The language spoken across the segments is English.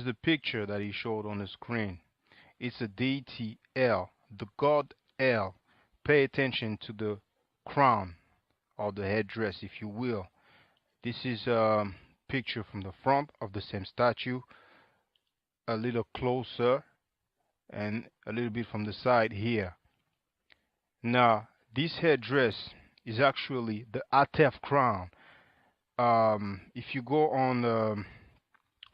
Here's the picture that he showed on the screen. It's a deity El, the god El. Pay attention to the crown or the headdress, if you will. This is a picture from the front of the same statue, a little closer, and a little bit from the side here. Now, this headdress is actually the Atef crown. If you go on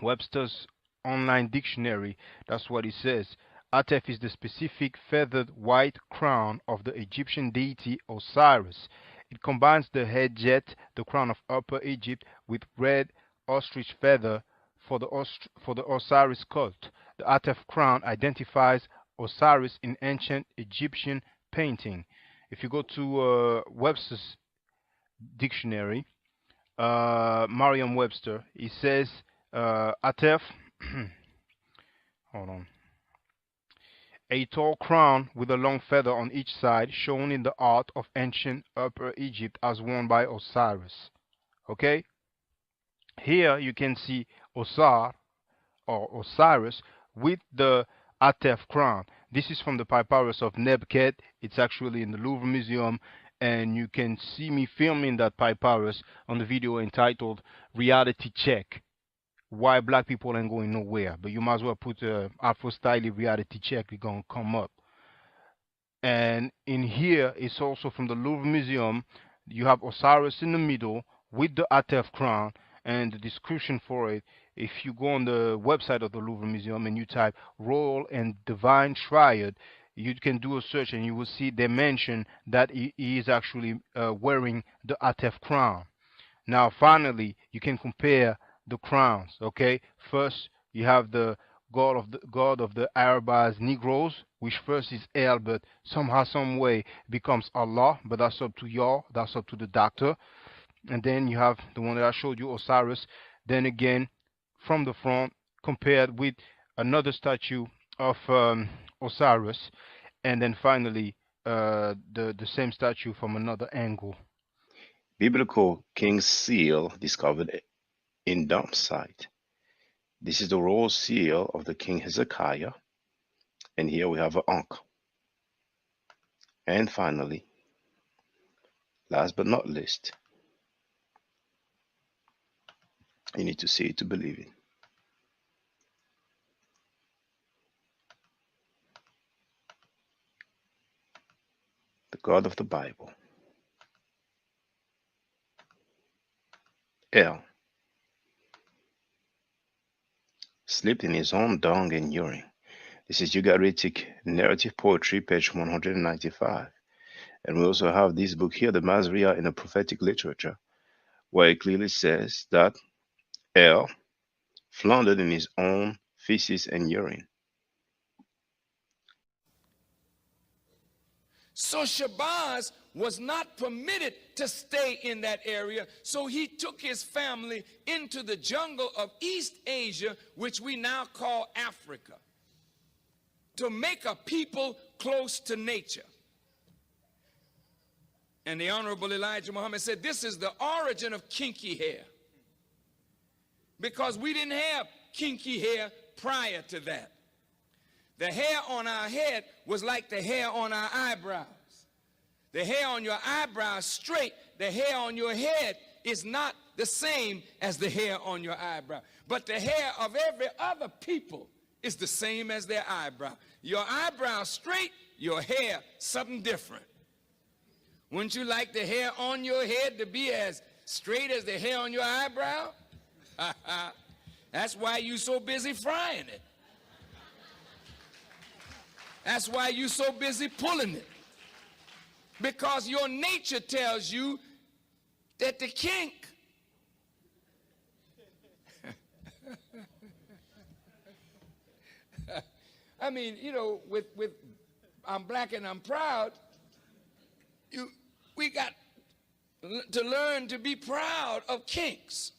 Webster's online dictionary, that's what it says. Atef is the specific feathered white crown of the Egyptian deity Osiris. It combines the head jet, the crown of Upper Egypt, with red ostrich feather for the Osiris cult. The Atef crown identifies Osiris in ancient Egyptian painting. If you go to Webster's dictionary, Merriam-Webster, it says Atef, hold on, a tall crown with a long feather on each side, shown in the art of ancient Upper Egypt as worn by Osiris. Okay? Here you can see Osar or Osiris with the Atef crown. This is from the papyrus of Nebket. It's actually in the Louvre Museum, and you can see me filming that papyrus on the video entitled Reality Check. Why black people ain't going nowhere, but you might as well put Afro Style reality check, it's gonna come up. And in here, it's also from the Louvre Museum. You have Osiris in the middle with the Atef crown, and the description for it, if you go on the website of the Louvre Museum and you type Royal and Divine Triad, you can do a search and you will see they mention that he is actually wearing the Atef crown. Now finally, you can compare the crowns. Okay, first you have the god of the Arabs Negroes, which first is El, but somehow some way becomes Allah, but that's up to y'all, that's up to the doctor. And then you have the one that I showed you, Osiris. Then again, from the front, compared with another statue of Osiris, and then finally the same statue from another angle. Biblical King's Seal discovered in dump site. This is the royal seal of the King Hezekiah, and here we have an ankh. And finally, last but not least, you need to see it to believe it. The God of the Bible, El, slept in his own dung and urine. This is Ugaritic Narrative Poetry, page 195. And we also have this book here, the Masria in the Prophetic Literature, where it clearly says that El floundered in his own feces and urine. So Shabazz was not permitted to stay in that area, so he took his family into the jungle of East Asia, which we now call Africa, to make a people close to nature. And the Honorable Elijah Muhammad said, this is the origin of kinky hair, because we didn't have kinky hair prior to that. The hair on our head was like the hair on our eyebrows. The hair on your eyebrows straight, the hair on your head is not the same as the hair on your eyebrow. But the hair of every other people is the same as their eyebrow. Your eyebrow straight, your hair something different. Wouldn't you like the hair on your head to be as straight as the hair on your eyebrow? That's why you're so busy frying it. That's why you're so busy pulling it. Because your nature tells you that the kink I mean, you know, with I'm black and I'm proud, we got to learn to be proud of kinks.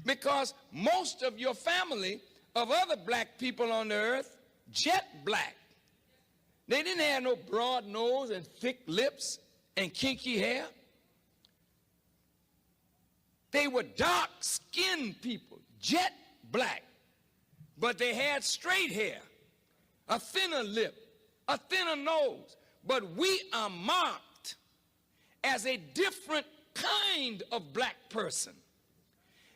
Because most of your family of other black people on the earth, jet black. They didn't have no broad nose and thick lips and kinky hair. They were dark-skinned people, jet black. but they had straight hair, a thinner lip, a thinner nose. But we are marked as a different kind of black person.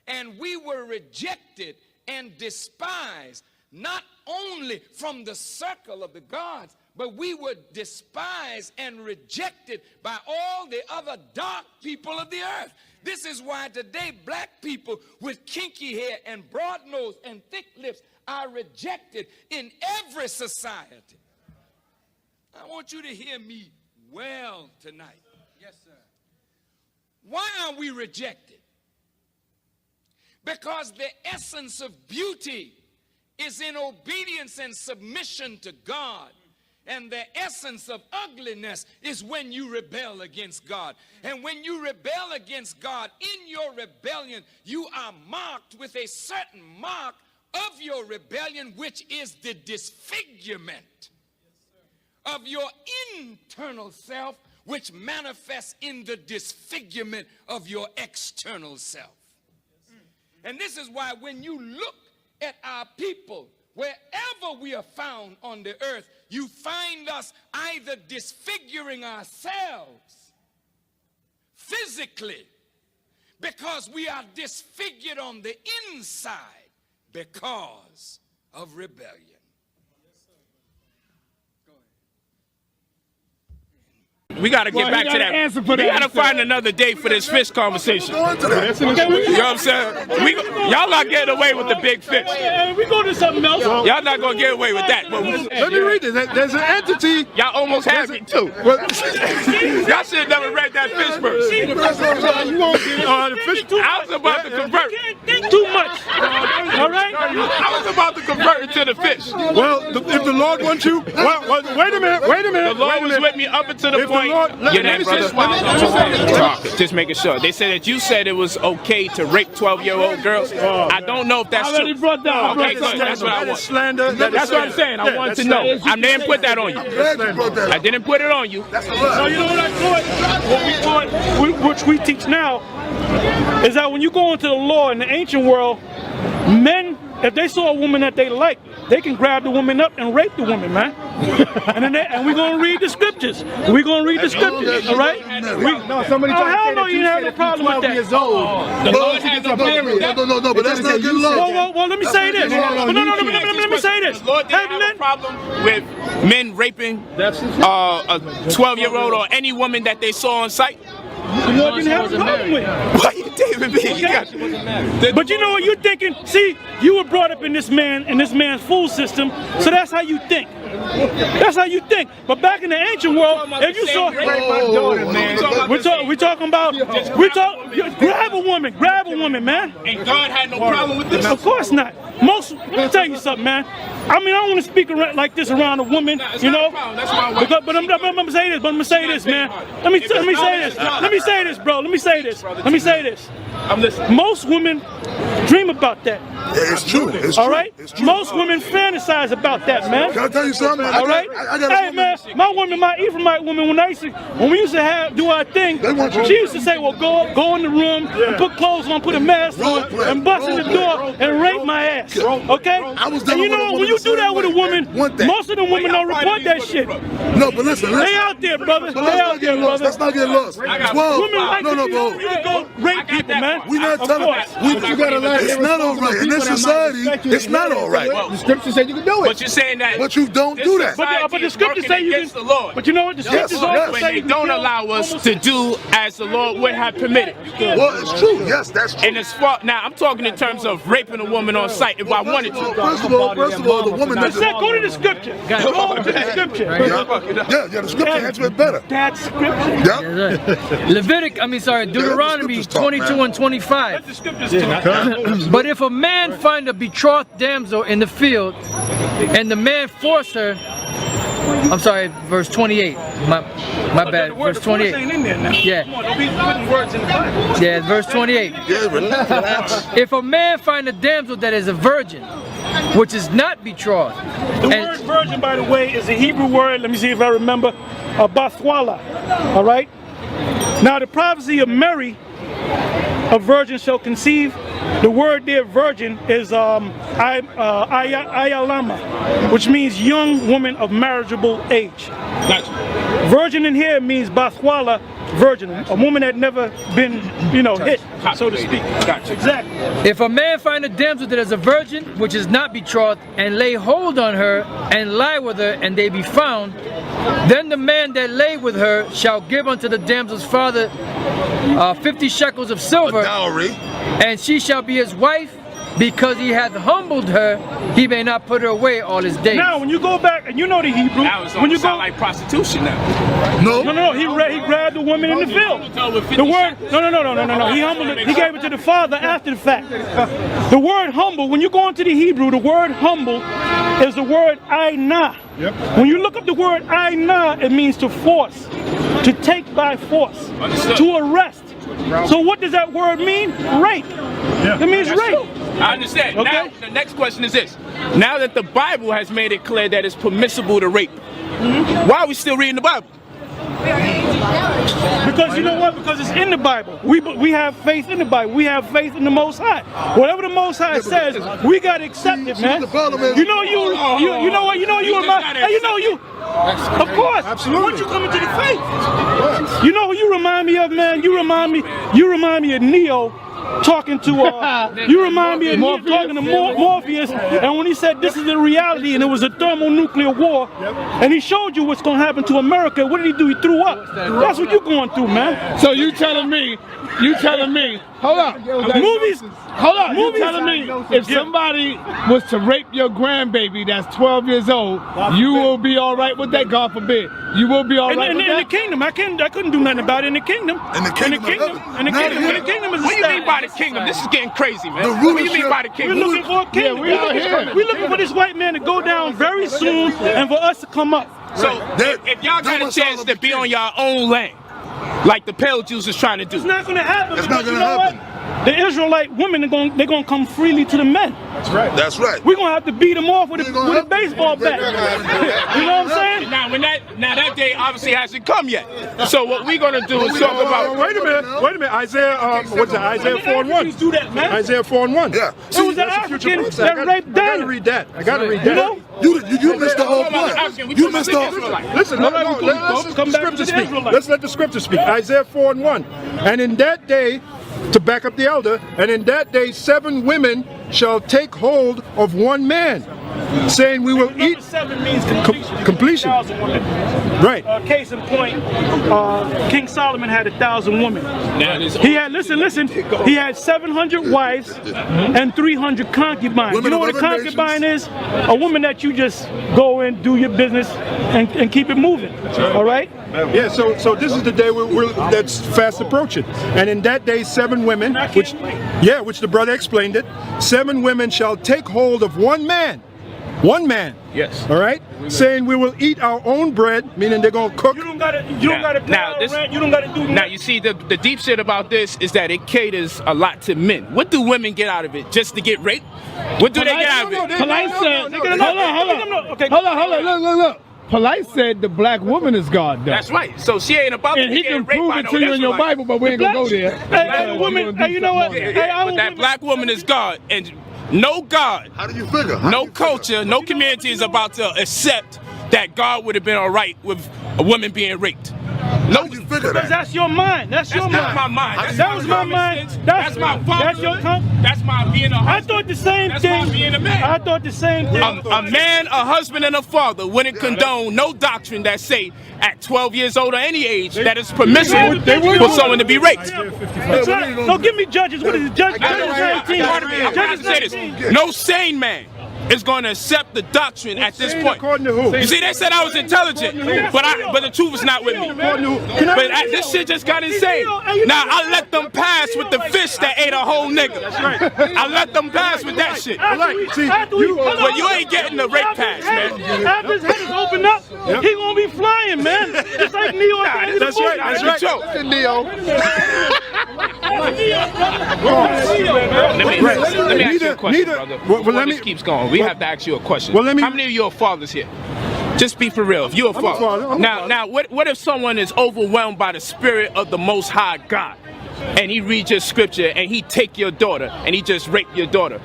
And we were rejected and despised, not only from the circle of the gods, but we were despised and rejected by all the other dark people of the earth. This is why today black people with kinky hair and broad nose and thick lips are rejected in every society. I want you to hear me well tonight. Yes, sir. Why are we rejected? Because the essence of beauty is in obedience and submission to God. And the essence of ugliness is when you rebel against God. And when you rebel against God, in your rebellion, you are marked with a certain mark of your rebellion, which is the disfigurement of your internal self, which manifests in the disfigurement of your external self. And this is why when you look at our people, wherever we are found on the earth, you find us either disfiguring ourselves physically because we are disfigured on the inside because of rebellion. We got to get back to that. We got to find another day for this fish conversation. You know what I'm saying? Y'all not getting away with the big fish. We go to something else. Y'all not going to get away with that. Let me read this. There's an entity. Y'all almost have it too. Y'all should have never read that fish verse. You won't get the fish. I was about to convert. Think too much. All right? I was about to convert into the fish. Well, if the Lord wants you, well, wait a minute. The Lord was with me up until the point. Just making sure. They said that you said it was okay to rape 12-year-old girls. I don't know if that's true. I already brought that. Okay, good. That's what I want. Slander. That's what I'm saying. I wanted to know. I didn't put that on you. I didn't put it on you. So you know what I thought? Which we teach now, is that when you go into the law in the ancient world, men, if they saw a woman that they like, they can grab the woman up and rape the woman, man. and we're going to read the scriptures. We're going to read the scriptures, all right? Hell no, you didn't have no problem with that. The Lord has no problem with that. No, but that's not good law. Well, let me say this. Let me say this. The Lord didn't have a problem with men raping a 12-year-old or any woman that they saw on sight. The Lord didn't have a problem with it. Why you David B? Okay. But you know what you're thinking? See, you were brought up in this man's food system, so that's how you think. That's how you think. But back in the ancient world, if you saw, we're talking about, grab a woman, man. And God had no problem with this. Of course not. Let me tell you something, man. I mean, I don't want to speak like this around a woman, you know. But I'm gonna say this. But I'm gonna say this, man. Let me say this. Let me say this, bro. Let me say this. I'm listening. Most women dream about that. Yeah, it's true. All right? Most women fantasize about that, man. Can I tell you something? All right? Hey, man, my woman, my Ephraimite woman, when we used to do our thing, she used to say, well, go in the room and put clothes on, put a mask on, and bust in the door and rape my ass. Okay? And you know, when you do that with a woman, most of the women don't report that shit. No, but listen. They out there, brother. They out there, brother. Let's not get lost. 12. Women like No, bro. to go rape people, man. We're not telling. It's not all right. In this society, it's not all right. The scripture said you can do it. But you're saying that. But you don't do that. But the scriptures say you can. The Lord. But you know what? The scriptures also When say they you can don't kill allow us to do as the Lord would have permitted. Well, it's true. Yes, that's true. And as far now, I'm talking in terms of raping a woman on sight if I wanted to. First of all, the woman that go to the scripture. Go to the scripture. Yeah, the scripture answers it better. That's scripture. Yeah. Deuteronomy 22 and 25. But if a man find a betrothed damsel in the field, and the man force her, I'm sorry, verse 28. My bad. Verse 28. Yeah, verse 28. If a man find a damsel that is a virgin, which is not betrothed. The word virgin, by the way, is a Hebrew word. Let me see if I remember. Bathwala. All right. Now the prophecy of Mary, a virgin shall conceive the word there, virgin, is ayalama, which means young woman of marriageable age. Gotcha. Virgin in here means bathwala, virgin, a woman that never been, hit, so to speak. Gotcha. Exactly. If a man find a damsel that is a virgin, which is not betrothed, and lay hold on her, and lie with her, and they be found, then the man that lay with her shall give unto the damsel's father 50 shekels of silver, A dowry. and she shall be his wife, because he hath humbled her, he may not put her away all his days. Now, when you go back, and you know the Hebrew, Now it's when you sound go, like prostitution now. no, he grabbed the woman in the field. The word, no. He humbled it. He gave it to the father after the fact. The word humble, when you go into the Hebrew, the word humble is the word aina. Yep. When you look up the word aina, it means to force, to take by force, Understood. to arrest. So what does that word mean? Rape. Yeah. It means rape. I understand. Okay. Now, the next question is this. Now that the Bible has made it clear that it's permissible to rape, why are we still reading the Bible? Because you know what? Because it's in the Bible. We have faith in the Bible. We have faith in the Most High. Whatever the Most High says, we gotta accept it, man. The problem is, You know you know what? You know you remind. Hey, you know you. Of course. Absolutely. Once you come into the faith, you know who you remind me of, man. You remind me of Neo. Talking to you remind me of me talking to Morpheus, and when he said this is the reality and it was a thermonuclear war, and he showed you what's going to happen to America, what did he do? He threw up. That's what you're going through, man. So you telling me, hold up, Movies, you telling me if somebody was to rape your grandbaby that's 12 years old, you will be all right with that? God forbid. You will be all right with in that? the kingdom, I couldn't do nothing about it in the kingdom. In the kingdom of heaven. In the kingdom is What do you mean by the established. kingdom? This is getting crazy, man. The What do you rulership- mean by the We're kingdom? looking for a kingdom. we out here. We're looking for this white man to go down very soon and for us to come up. So That- if y'all that got a was chance all to of be the on your own land, like the pale Jews is trying to do, It's not going to happen. It's not because gonna you know happen. what? The Israelite women they're going to come freely to the men. That's right. We're going to have to beat them off with a baseball bat. You know what I'm saying? now that day obviously hasn't come yet. So what we're gonna do is talk about. Wait a minute. Isaiah, what's that? Isaiah 4:1. Do that, man. Isaiah 4:1. Yeah. It was the African that raped I gotta Daniel. read that. I gotta read You that. know? You missed the whole point. You missed the whole. Listen, All right, let's come let back the to scripture the speak. Israelites. Let's let the scripture speak. Isaiah 4:1. And in that day, to back up the elder, and in that day 7 women shall take hold of one man, saying we will Number eat 7 means completion. completion. 1,000 women. Right. Case in point, King Solomon had 1,000 women. He had, listen, he had 700 wives and 300 concubines. Women You know of what a other concubine is? A woman that you just go in, do your business, and keep it moving. All right? Yeah, so this is the day that's fast approaching. And in that day 7 women, which the brother explained it, 7 women shall take hold of one man. One man. Yes. All right? Saying we will eat our own bread, meaning they're going to cook. You don't gotta pay Now, out this- rent. You don't gotta do Now nothing. you see the deep shit about this is that it caters a lot to men. What do women get out of it? Just to get raped? What do they get out of it? Polite said, No, okay. hold on, look. Polite said the black woman is God, though. That's right. So she ain't about And to he get can raped prove by it no to you in your Israelite. Bible, but we ain't gonna go there. Hey, woman, hey, you know what? Yeah, Hey, I But that women- black woman is God, and no God, How do you figure? How do no you figure? culture, no community is about to accept that God would have been all right with a woman being raped. How do you figure Because that? that's your mind. That's your That's mind. my mind. That was my mind. That's my father. That's your That's my being a I husband. thought the same That's thing. my being a man. I thought the same thing. A man, a husband, and a father wouldn't condone no doctrine that say at 12 years old or any age that it's permissible for someone to be raped. That's right. No, give me Judges. What is it? Judges 19. I have to say this. No sane man is going to accept the doctrine at this point. According to who? You see, they said I was intelligent, but the truth is not with me. But this shit just got insane. Now I let them pass with the fish that ate a whole nigga. I let them pass with that shit. But you ain't getting the rape pass, man. After his head is opened up, he gonna be flying, man. Just like Neo at the end of the That's right. movie. That's right. Let me ask you a question, brother. Well, Before let this me- keeps going, we have to ask you a question. well, let me- How many of your fathers here? Just be for real. If you're a father. Now, what if someone is overwhelmed by the Spirit of the Most High God, and he reads your scripture and he take your daughter and he just rape your daughter?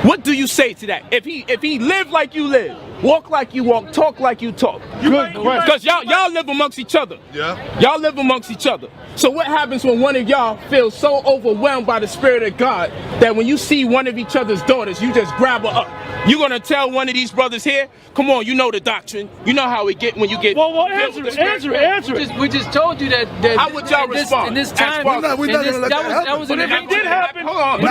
What do you say to that? If he live like you live, walk like you walk, talk like you talk. Good question. Because y'all live amongst each other. Yeah. Y'all live amongst each other. So what happens when one of y'all feels so overwhelmed by the Spirit of God that when you see one of each other's daughters, you just grab her up? You gonna tell one of these brothers here, come on, you know the doctrine. You know how we get when you get. Well, answer it. We just told you that. How would y'all respond? In this time, We're not gonna let that happen. But if it did happen, hold on.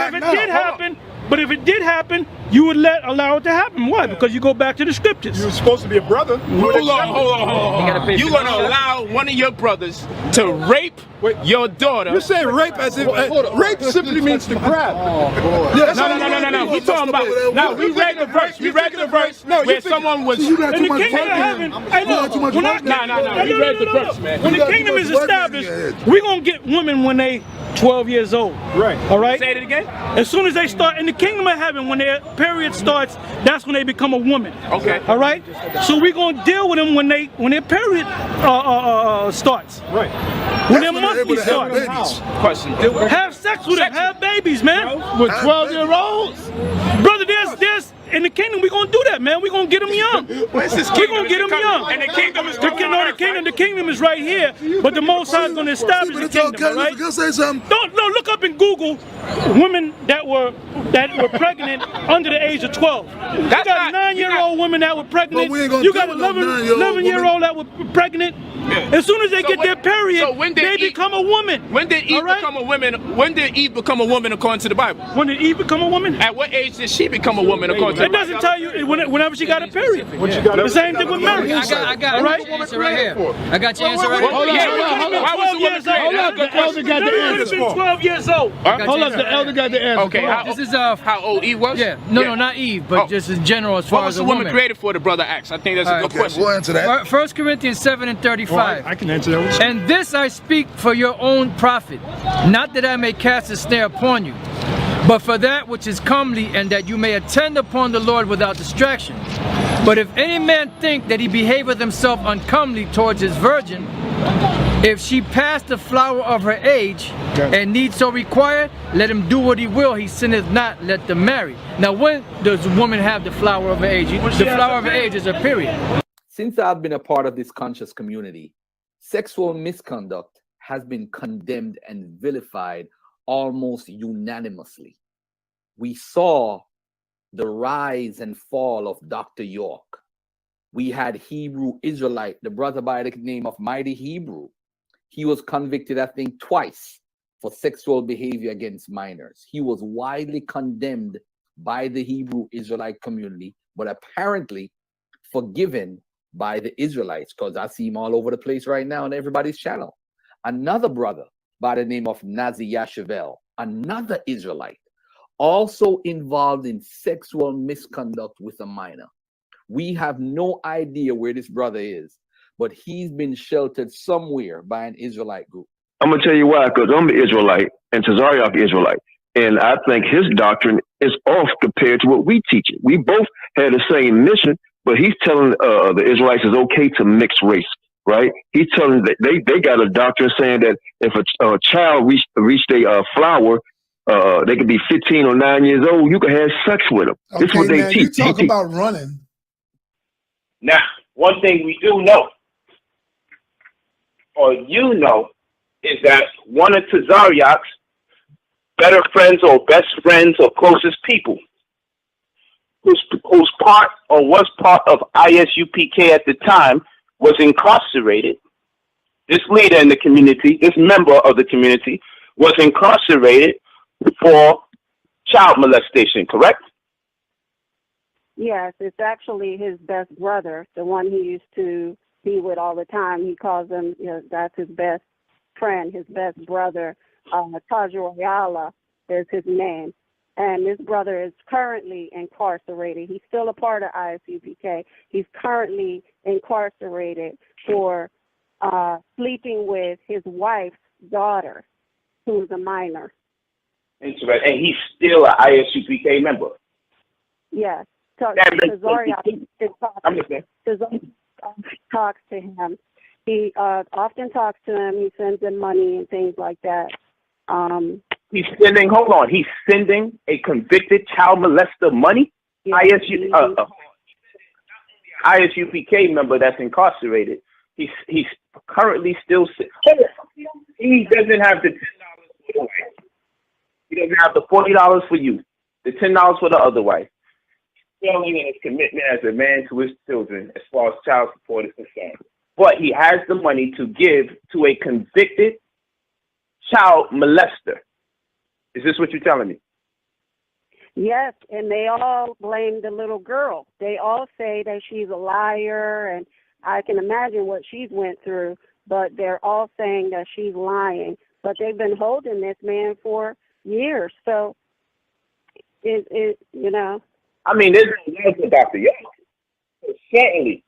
but if it did happen, you would allow it to happen. Why? Because you go back to the scriptures. You're supposed to be a brother. Hold on. You're gonna allow one of your brothers to rape your daughter? You're saying rape as if rape simply means to grab. No. We talking about. Now we read the verse. We read the verse where someone was. In the kingdom of heaven, hey, look, No. We read the verse, man. When the kingdom is established, we're gonna get women when they 12 years old. Right. All right. Say it again. As soon as they start in the kingdom of heaven, when their period starts, that's when they become a woman. Okay. All right. So we're gonna deal with them when their period starts. Right. When their monthly starts. Question. Have sex with them. Have babies, man. With 12-year-olds? Brother, there's in the kingdom we're gonna do that, man. We're gonna get them young. We're gonna get them young. And the kingdom is the kingdom is right here, but the Most High is gonna establish the kingdom, right? Can I say something? No, look up in Google women that were pregnant under the age of 12. You got 9-year-old women that were pregnant. You got 11-year-old that were pregnant. Yeah. As soon as they get their period, they become a woman. When did Eve become a woman? When did Eve become a woman according to the Bible? When did Eve become a woman? At what age did she become a woman according to the Bible? It doesn't tell you whenever she got a period. The same thing with Mary. I got your answer right here. I got your answer right here. Hold on. The elder got the answer. 12 years old. Hold up, the elder got the answer. Okay. This is how old Eve was? Yeah. No, not Eve, but just in general as far as a woman. What was the woman created for? The brother asked. I think that's a good question. We'll answer that. 1 Corinthians 7:35. I can answer that. And this I speak for your own profit, not that I may cast a snare upon you, but for that which is comely, and that you may attend upon the Lord without distraction. But if any man think that he behaveth himself uncomely towards his virgin, if she pass the flower of her age, and need so require, let him do what he will, he sinneth not, let them marry. Now when does a woman have the flower of her age? The flower of her age is a period. Since I've been a part of this conscious community, sexual misconduct has been condemned and vilified almost unanimously. We saw the rise and fall of Dr. York. We had Hebrew Israelite, the brother by the name of Mighty Hebrew. He was convicted, I think, twice for sexual behavior against minors. He was widely condemned by the Hebrew Israelite community, but apparently forgiven by the Israelites, because I see him all over the place right now on everybody's channel. Another brother by the name of Nazi Yashavel, another Israelite, also involved in sexual misconduct with a minor. We have no idea where this brother is, but he's been sheltered somewhere by an Israelite group. I'm going to tell you why, because I'm an Israelite and Tazariak Israelite. And I think his doctrine is off compared to what we teach it. We both had the same mission, but he's telling the Israelites it's okay to mix race, right? He's telling that they got a doctrine saying that if a child reached a flower, they could be 15 or 9 years old, you can have sex with them. Okay, This is what they man, teach. you talk about running. Now, one thing we do know, or you know, is that one of Tazariak's better friends or best friends or closest people, who's part or was part of ISUPK at the time, was incarcerated. This leader in the community, this member of the community, was incarcerated for child molestation, correct? Yes, it's actually his best brother, the one he used to be with all the time. He calls him, that's his best friend, his best brother. Taj Royala is his name. And this brother is currently incarcerated. He's still a part of ISUPK. He's currently incarcerated for sleeping with his wife's daughter, who's a minor. Interesting. And he's still an ISUPK member. Yes. talks to him. He often talks to him. He sends him money and things like that. He's sending, hold on, he's sending a convicted child molester money? Yeah, ISUPK member that's incarcerated. He's currently still, he doesn't have the $10 for the wife. He doesn't have the $40 for you, the $10 for the other wife. Failing in his commitment as a man to his children as far as child support is concerned. But he has the money to give to a convicted child molester. Is this what you're telling me? Yes, and they all blame the little girl. They all say that she's a liar, and I can imagine what she's went through, but they're all saying that she's lying. But they've been holding this man for years, so it you know. I mean, there's no love for Dr. Young. Certainly.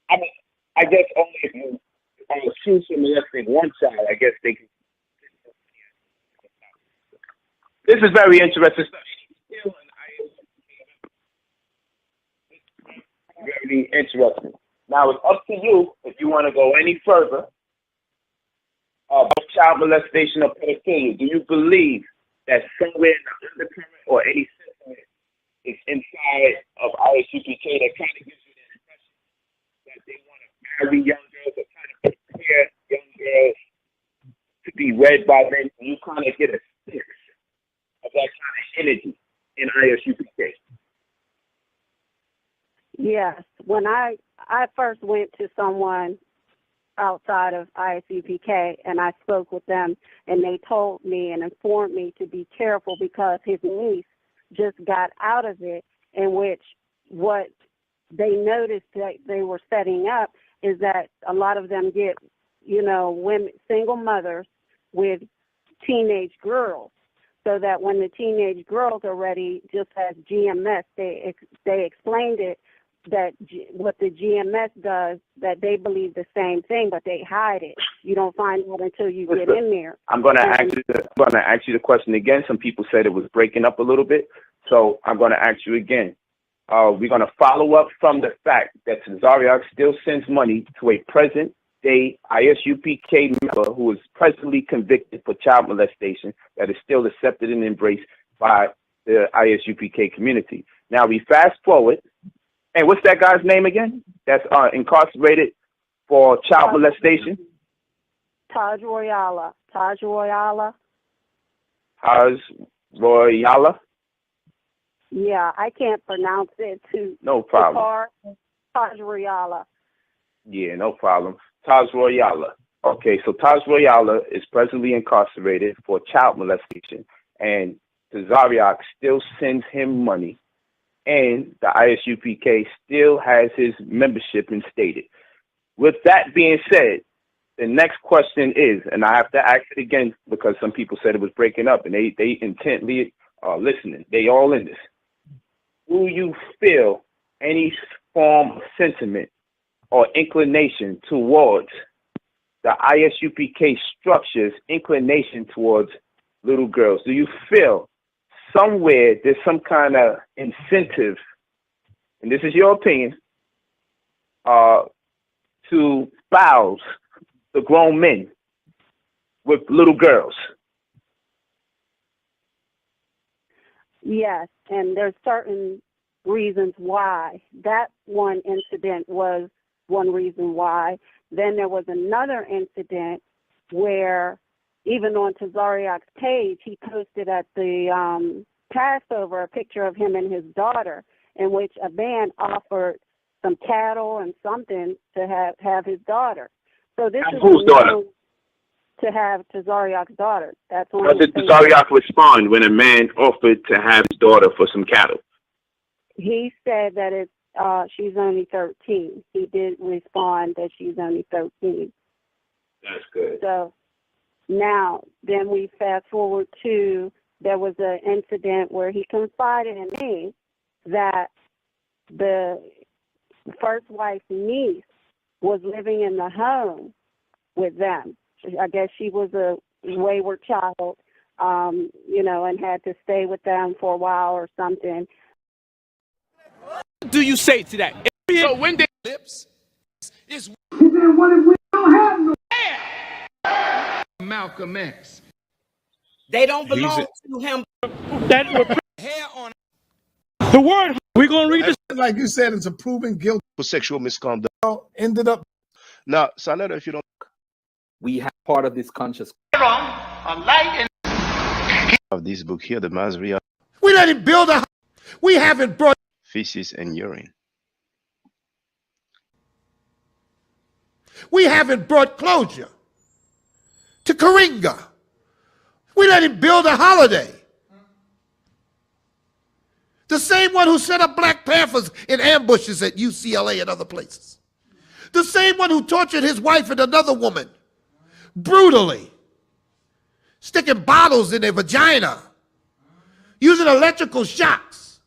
I mean, I guess only if you choose to molesting one child, I guess they can. This is very interesting stuff. Very interesting. Now, it's up to you if you want to go any further about child molestation or pedophilia. Do you believe that somewhere in the undercurrent or any sentiment is inside of ISUPK that kind of gives you the impression that they want to marry young girls or kind of prepare young girls to be read by men? You kind of get a sense of that kind of energy in ISUPK. Yes. When I first went to someone outside of ISUPK and I spoke with them, and they told me and informed me to be careful because his niece just got out of it, in which what they noticed that they were setting up is that a lot of them get, women, single mothers with teenage girls, so that when the teenage girls are ready, just as GMS, they explained it, that what the GMS does, that they believe the same thing, but they hide it. You don't find out until you get in there. I'm going to ask you the question again. Some people said it was breaking up a little bit, so I'm going to ask you again. We're going to follow up from the fact that Tazariak still sends money to a present-day ISUPK member who is presently convicted for child molestation that is still accepted and embraced by the ISUPK community. Now, we fast forward. And what's that guy's name again? That's incarcerated for child molestation? Taj Royala. Taj Royala. Taj Royala? Yeah, I can't pronounce it too. No problem. Taj Royala. Yeah, no problem. Taj Royala. Okay, so Taj Royala is presently incarcerated for child molestation, and Tazariak still sends him money. And the ISUPK still has his membership instated. With that being said, the next question is, and I have to ask it again because some people said it was breaking up, and they intently are listening. They all in this. Do you feel any form of sentiment or inclination towards the ISUPK structure's inclination towards little girls? Do you feel somewhere there's some kind of incentive, and this is your opinion, to spouse the grown men with little girls? Yes, and there's certain reasons why. That one incident was one reason why. Then there was another incident where, even on Tazariak's page, he posted at the Passover a picture of him and his daughter, in which a man offered some cattle and something to have his daughter. So this is whose daughter? To have Tazariak's daughter. That's on. How did Tazariak respond when a man offered to have his daughter for some cattle? He said that she's only 13. He did respond that she's only 13. That's good. So now, then we fast forward to, there was an incident where he confided in me that the first wife's niece was living in the home with them. I guess she was a wayward child, and had to stay with them for a while or something. What do you say to that? So when they lips, what if we don't have no? Malcolm X. They don't belong to him. That were Hair on the word. We're gonna read this. Like you said, it's a proven guilt. For sexual misconduct. Ended up. Now, Sanetta, if you don't. We have part of this conscious. Of this book here, the Masria. We let him build a. We haven't brought Feces and urine. We haven't brought closure to Karinga. We let him build a holiday. The same one who set up Black Panthers in ambushes at UCLA and other places. The same one who tortured his wife and another woman brutally, sticking bottles in their vagina, using electrical shocks,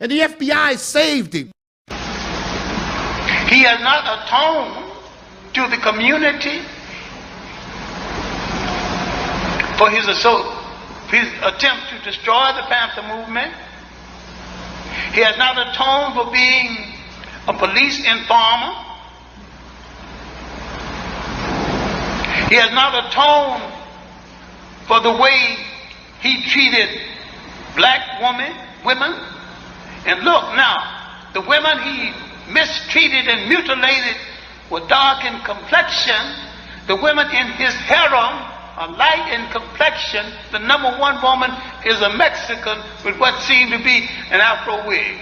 and the FBI saved him. He has not atoned to the community for his attempt to destroy the Panther movement. He has not atoned for being a police informer. He has not atoned for the way he treated black women. And look now, the women he mistreated and mutilated were dark in complexion. The women in his harem are light in complexion. The number one woman is a Mexican with what seemed to be an Afro wig.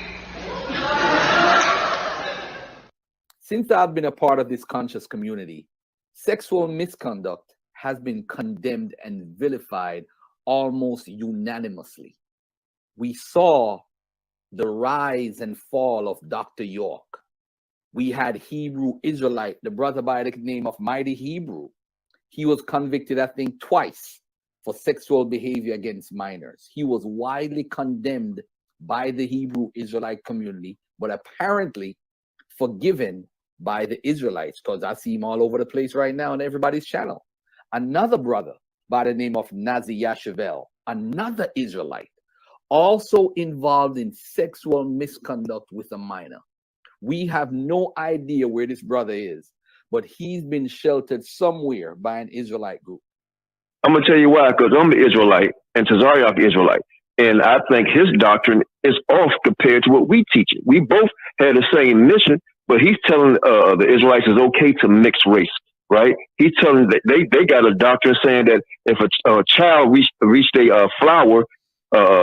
Since I've been a part of this conscious community, sexual misconduct has been condemned and vilified almost unanimously. We saw the rise and fall of Dr. York. We had Hebrew Israelite, the brother by the name of Mighty Hebrew. He was convicted, I think, twice for sexual behavior against minors. He was widely condemned by the Hebrew Israelite community, but apparently forgiven by the Israelites, because I see him all over the place right now on everybody's channel. Another brother by the name of Nazi Yashavel, another Israelite, also involved in sexual misconduct with a minor. We have no idea where this brother is, but he's been sheltered somewhere by an Israelite group. I'm going to tell you why, because I'm an Israelite and Tazariak Israelite. And I think his doctrine is off compared to what we teach it. We both had the same mission, but he's telling the Israelites it's okay to mix race, right? He's telling that they got a doctrine saying that if a child reached a flower,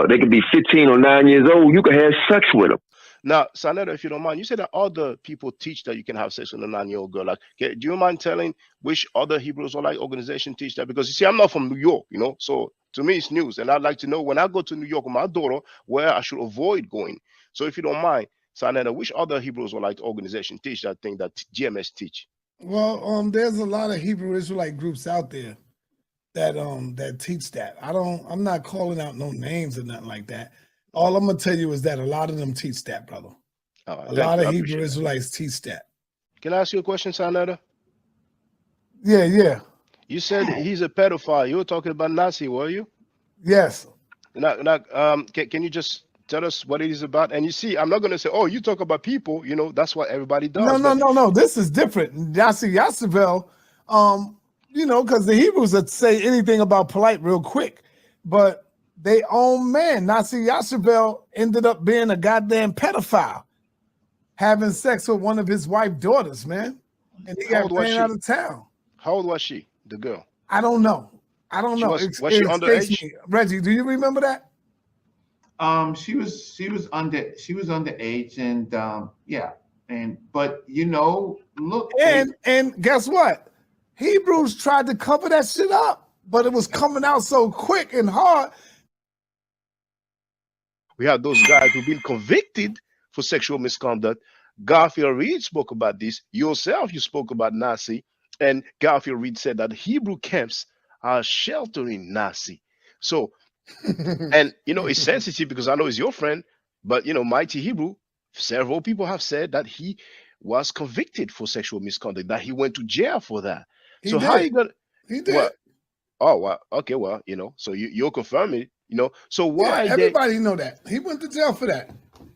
they could be 15 or 9 years old, you can have sex with them. Now, Sanetta, if you don't mind, you said that other people teach that you can have sex with a 9-year-old girl. Like, do you mind telling which other Hebrew Israelite organization teach that? Because you see, I'm not from New York, you know, so to me it's news, and I'd like to know when I go to New York with my daughter where I should avoid going. So, if you don't mind, Sanetta, which other Hebrew Israelite organization teach that thing that GMS teach? Well, there's a lot of Hebrew Israelite groups out there that that teach that. I'm not calling out no names or nothing like that. All I'm gonna tell you is that a lot of them teach that, brother. A lot of Hebrew Israelites teach that. Can I ask you a question, Sanetta? Yeah. You said he's a pedophile. You were talking about Nazi, were you? Yes. Can you just tell us what it is about? And you see, I'm not going to say, oh, you talk about people, you know, that's what everybody does. No. This is different. Yashavel, you know, because the Hebrews would say anything about polite real quick. But they own man, Nazi Yashavel, ended up being a goddamn pedophile, having sex with one of his wife's daughters, man. And he got ran out of town. How old was she, the girl? I don't know. Was she underage? Reggie, do you remember that? She was underage, and yeah, but you know, look, and guess what? Hebrews tried to cover that shit up, but it was coming out so quick and hard. We have those guys who've been convicted for sexual misconduct. Garfield Reed spoke about this. Yourself, you spoke about Nazi, and Garfield Reed said that Hebrew camps are sheltering Nazi. So, and you know, it's sensitive because I know he's your friend, but you know, Mighty Hebrew, several people have said that he was convicted for sexual misconduct, that he went to jail for that. He did. How you gonna? He did. Well, oh, well, okay, well, you know, so you'll confirm it, you know. So why? Yeah, everybody know that he went to jail for that.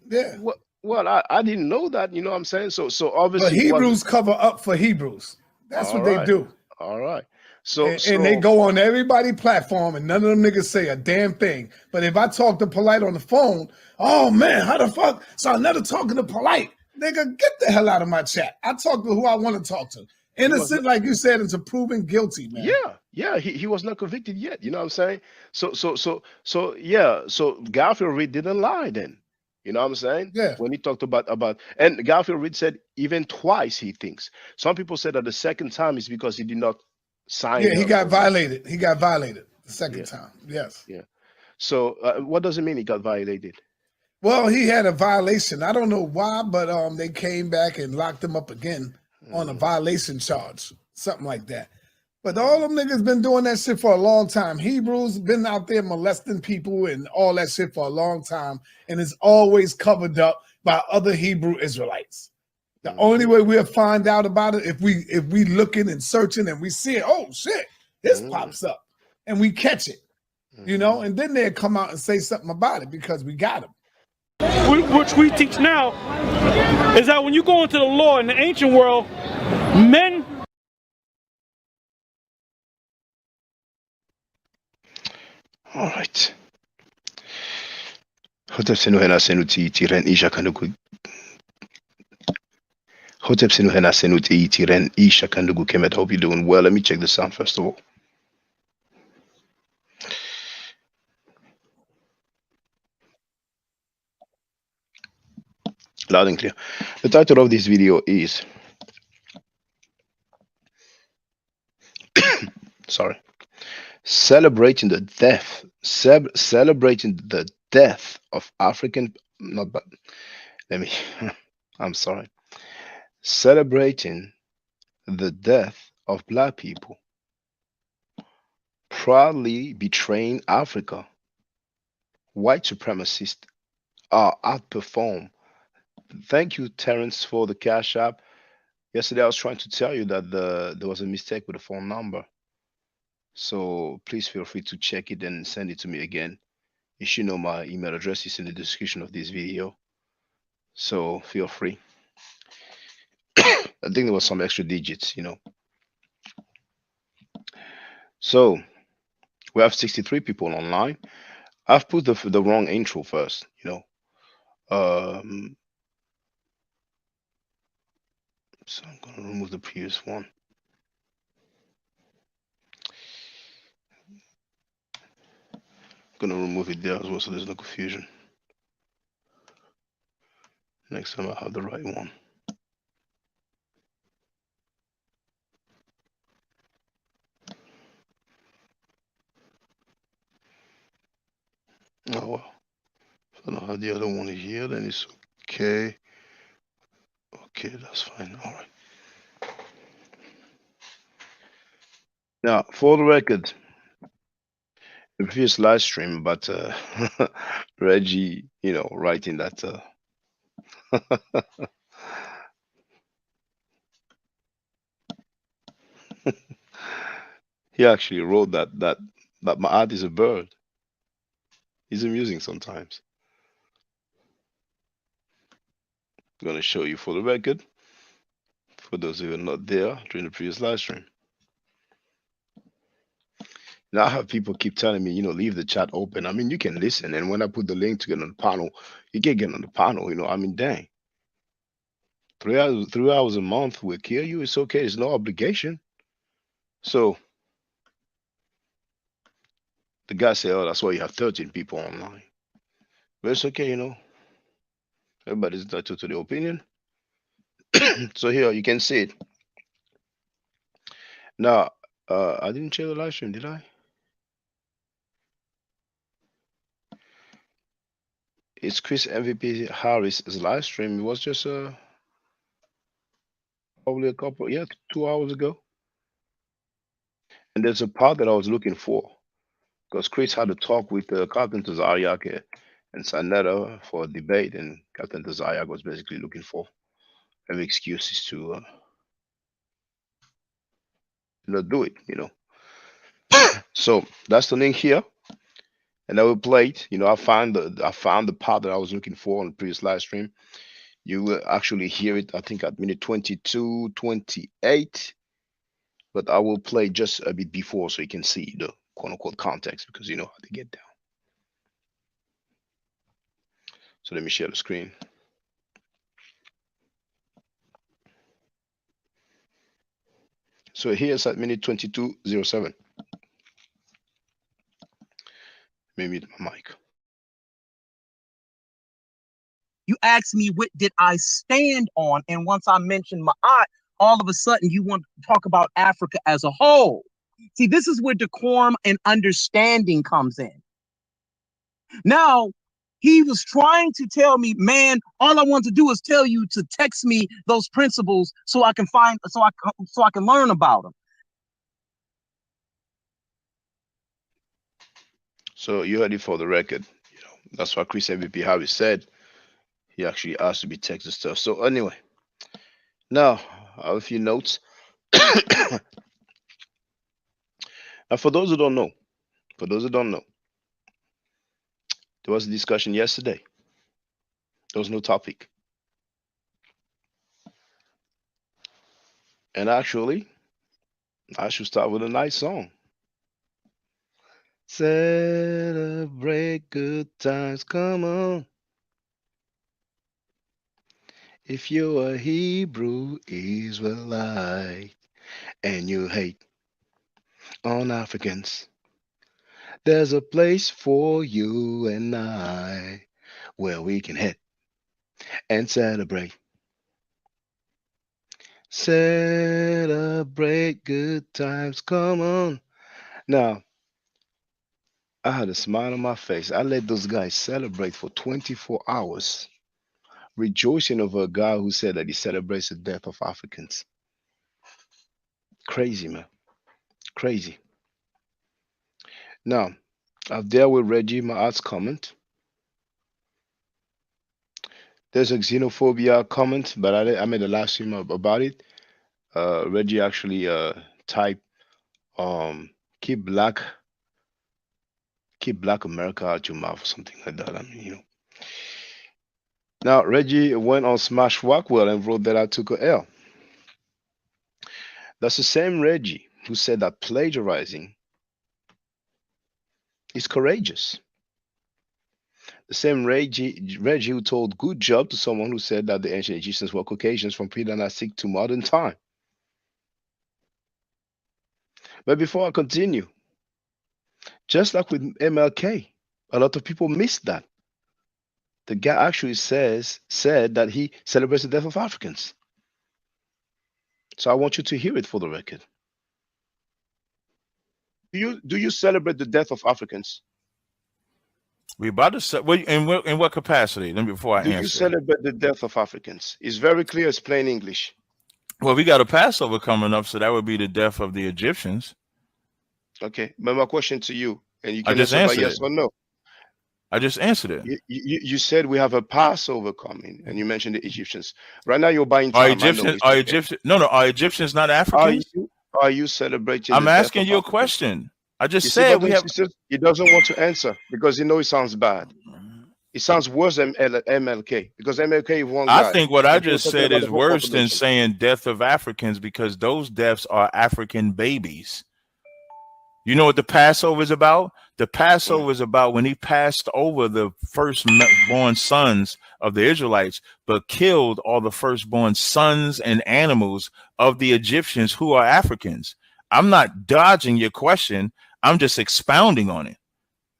Yeah. Well, I didn't know that. You know what I'm saying? So obviously, but Hebrews cover up for Hebrews. That's All what they right. do. All right. So And they go on everybody's platform and none of them niggas say a damn thing. But if I talk to Polite on the phone, oh man, how the fuck? So I'm never talking to Polite. Nigga, get the hell out of my chat. I talk to who I want to talk to. Innocent, like you said, until proven guilty, man. Yeah, he was not convicted yet. You know what I'm saying? So yeah. So Garfield Reed didn't lie then. You know what I'm saying? Yeah. When he talked about and Garfield Reed said even twice he thinks. Some people said that the second time is because he did not sign. Yeah, he got violated. He got violated the second time. Yes. Yeah. So what does it mean he got violated? Well, he had a violation. I don't know why, but they came back and locked him up again on a violation charge, something like that. But all them niggas been doing that shit for a long time. Hebrews been out there molesting people and all that shit for a long time, and it's always covered up by other Hebrew Israelites. The only way we'll find out about it if we looking and searching and we see it. Oh shit, this pops up, and we catch it, you know, and then they'll come out and say something about it because we got them. Which we teach now is that when you go into the law in the ancient world, men. All right. Hotep senu hena senu tiren isha kandugu. Hotep senu hena senu tiren isha kandugu Kemet. Hope you're doing well. Let me check the sound first of all. Loud and clear. The title of this video is sorry. Celebrating the death of African I'm sorry. Celebrating the death of black people. Proudly betraying Africa. White supremacists are outperformed. Thank you, Terrence, for the cash app. Yesterday I was trying to tell you that there was a mistake with the phone number. So please feel free to check it and send it to me again. You should know my email address is in the description of this video. So feel free. I think there was some extra digits, you know. So we have 63 people online. I've put the wrong intro first, you know. So I'm gonna remove the previous one. Gonna remove it there as well so there's no confusion. Next time I'll have the right one. Oh well. If I don't have the other one here, then it's okay. Okay, that's fine. All right. Now, for the record, the previous live stream, but Reggie, you know, writing that he actually wrote that my art is a bird. He's amusing sometimes. I'm gonna show you for the record, for those who are not there during the previous live stream. Now I have people keep telling me, you know, leave the chat open. I mean, you can listen, and when I put the link to get on the panel, you can get on the panel. You know, I mean, dang, 3 hours a month will kill you. It's okay. It's no obligation. So the guy said, "Oh, that's why you have 13 people online." But it's okay, you know. Everybody's entitled to their opinion. So here you can see it. Now, I didn't share the live stream, did I? It's Chris MVP Harris's live stream. It was just probably a couple, 2 hours ago. And there's a part that I was looking for because Chris had a talk with Captain Tazariak and Sanetta for a debate, and Captain Tazariak was basically looking for every excuses to not do it, you know. So that's the link here, and I will play it. You know, I found the part that I was looking for on the previous live stream. You will actually hear it, I think, at minute 22:28. but I will play just a bit before so you can see the quote unquote context, because you know how they get down. So let me share the screen. So here's at minute 22:07. Maybe my mic. You asked me what did I stand on, and once I mentioned Ma'at, all of a sudden you want to talk about Africa as a whole. See, this is where decorum and understanding comes in. Now, he was trying to tell me, man, all I want to do is tell you to text me those principles so I can learn about them. So you heard it for the record. You know, that's why Chris MVP Harris said he actually asked to be texted stuff. So anyway, now I have a few notes. Now, for those who don't know, there was a discussion yesterday. There was no topic. And actually, I should start with a nice song. Celebrate good times, come on. If you're a Hebrew Israelite and you hate on Africans, there's a place for you and I where we can head and celebrate. Celebrate good times, come on. Now, I had a smile on my face. I let those guys celebrate for 24 hours, rejoicing over a guy who said that he celebrates the death of Africans. Crazy, man. Crazy. Now, I've dealt with Reggie Maat's comment. There's a xenophobia comment, but I made a live stream about it. Reggie actually typed, keep black America out your mouth or something like that. I mean, you know. Now, Reggie went on Smash Rockwell and wrote that I took a L. That's the same Reggie who said that plagiarizing is courageous. The same Reggie who told good job to someone who said that the ancient Egyptians were Caucasians from pre-dynastic to modern time. But before I continue, just like with MLK, a lot of people missed that. The guy actually said that he celebrates the death of Africans. So I want you to hear it for the record. Do you celebrate the death of Africans? We about to in what capacity? Then before I answer, do you celebrate the death of Africans? It's very clear. It's plain English. Well, we got a Passover coming up, so that would be the death of the Egyptians. Okay, but my question to you, and you can answer by yes or no. I just answered it. You said we have a Passover coming, and you mentioned the Egyptians. Right now, you're buying time. Are Egyptians not Africans? Are you celebrating? I'm asking you a question. I just said we have. He doesn't want to answer because he knows it sounds bad. It sounds worse than MLK because MLK is one guy. I think what I just said is worse than saying death of Africans because those deaths are African babies. You know what the Passover is about? The Passover is about when he passed over the firstborn sons of the Israelites, but killed all the firstborn sons and animals of the Egyptians who are Africans. I'm not dodging your question. I'm just expounding on it.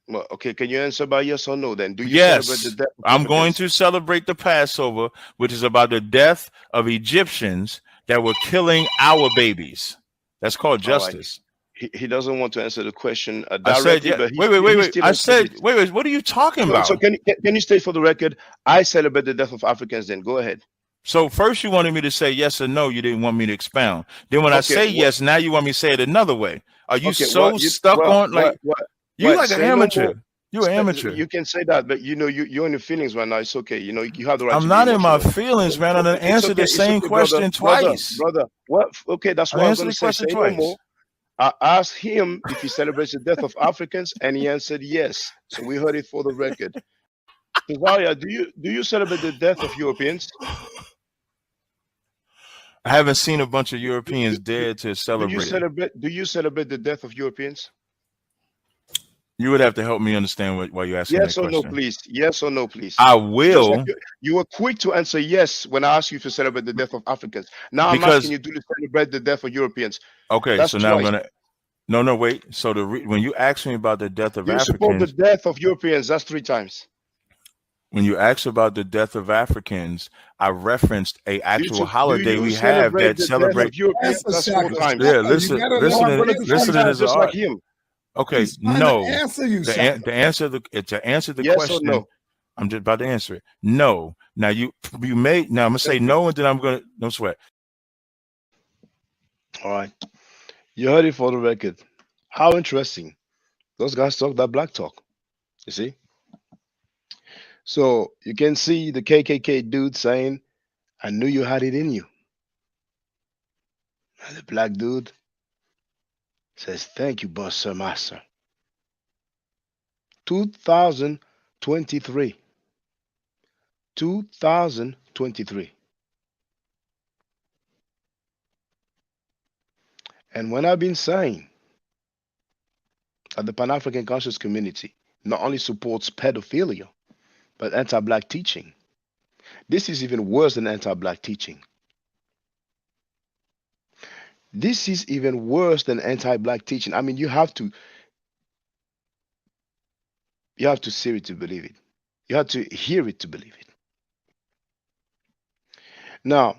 Well, okay. Can you answer by yes or no then? Do you celebrate the death of I'm going to celebrate the Passover, which is about the death of Egyptians that were killing our babies. That's called justice. He doesn't want to answer the question directly. I said, yeah. Wait. I said, wait. What are you talking about? So can you state for the record? I celebrate the death of Africans. Then go ahead. So first you wanted me to say yes or no. You didn't want me to expound. Then when I say yes, now you want me to say it another way. Are you stuck on like you like an amateur? You're an amateur. You can say that, but you know you're in your feelings right now. It's okay. You know you have the right. I'm not in my feelings, man. I done answered the same question twice, brother. What? Okay, that's why I'm going to say no more. I asked him if he celebrates the death of Africans, and he answered yes. So we heard it for the record. Cesaria, do you celebrate the death of Europeans? I haven't seen a bunch of Europeans dead to celebrate it. Do you celebrate the death of Europeans? You would have to help me understand why you're asking that Yes or no, question. please. Yes or no, please. I Just like will, you were quick to answer yes when I asked you to celebrate the death of Africans. Now I'm asking because you to celebrate the death of Europeans. okay. That's So now I'm twice. gonna. No, wait. So when you ask me about the death of You support the Africans, death of Europeans. That's 3 times. when you ask about the death of Africans, I referenced a actual Do holiday you we have celebrate that the death celebrate. of Europeans? Answer, That's 4 Shaka. times. Yeah, Shaka, you gotta let No, I'm him gonna do 3 listen to answer. times this. just like him. Okay, He's trying to no. answer you, The Shaka. answer to answer the Yes or question. no? I'm just about to answer it. No. Now you may now I'm gonna say Thank you. no, and then I'm gonna no sweat. All right. You heard it for the record. How interesting. Those guys talk that black talk. You see? So you can see the KKK dude saying, I knew you had it in you. And the black dude says, thank you, boss, sir, master. 2023. 2023. And when I've been saying that the Pan African conscious community not only supports pedophilia, but anti black teaching, this is even worse than anti black teaching. This is even worse than anti black teaching. I mean, you have to see it to believe it. You have to hear it to believe it. Now,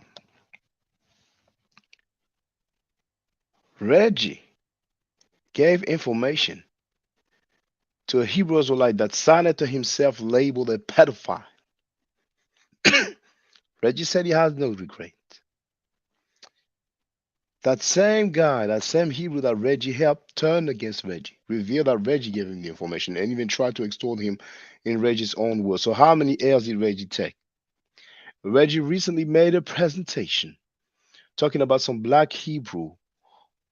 Reggie gave information to a Hebrew Israelite that Senator himself labeled a pedophile. Reggie said he has no regret. That same guy, that same Hebrew that Reggie helped, turned against Reggie, revealed that Reggie gave him the information, and even tried to extort him in Reggie's own words. So, how many L's did Reggie take? Reggie recently made a presentation talking about some black Hebrew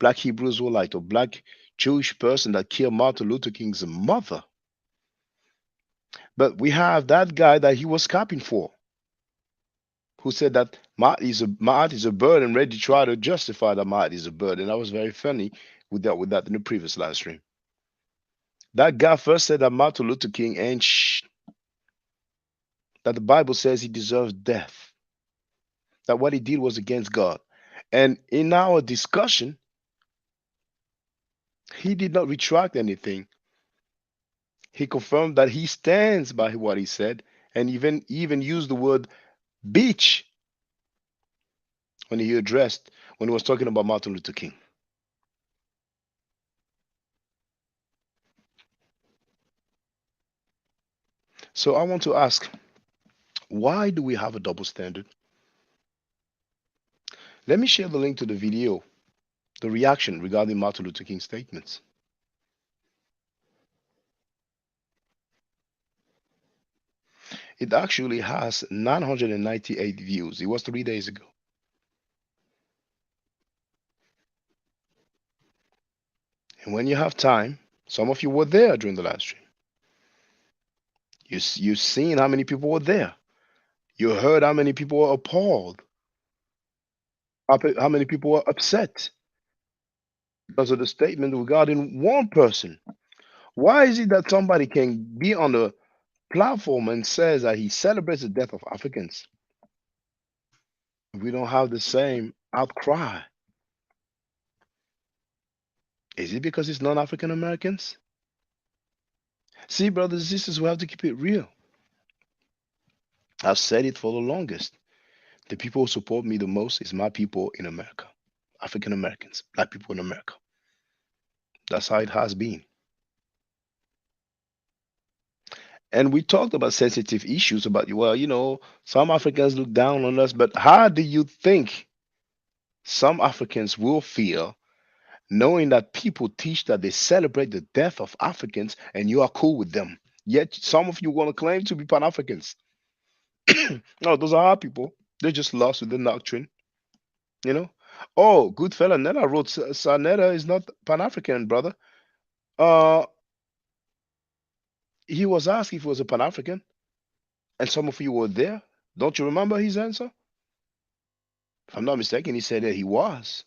Israelite, or black Jewish person that killed Martin Luther King's mother. But we have that guy that he was copying for, who said that Ma'at is a bird, and Reggie tried to justify that Ma'at is a bird. And that was very funny with that in the previous live stream. That guy first said that Martin Luther King ain't that the Bible says he deserves death, that what he did was against God. And in our discussion, he did not retract anything. He confirmed that he stands by what he said, and even used the word bitch when he was talking about Martin Luther King. So I want to ask, why do we have a double standard? Let me share the link to the video, the reaction regarding Martin Luther King's statements. It actually has 998 views. It was 3 days ago. And when you have time, some of you were there during the live stream. You've seen how many people were there. You heard how many people were appalled, how many people were upset because of the statement regarding one person. Why is it that somebody can be on the platform and says that he celebrates the death of Africans? We don't have the same outcry. Is it because it's non-African Americans? See, brothers and sisters, we have to keep it real. I've said it for the longest. The people who support me the most is my people in America, African Americans, black people in America. That's how it has been. And we talked about sensitive issues about, well, some Africans look down on us, but how do you think some Africans will feel knowing that people teach that they celebrate the death of Africans and you are cool with them? Yet some of you want to claim to be Pan-Africans. No, those are our people. They're just lost with the doctrine. Oh, good fella Netta wrote, Netta is not Pan-African, brother. He was asked if he was a Pan-African, and some of you were there. Don't you remember his answer? If I'm not mistaken, he said that he was.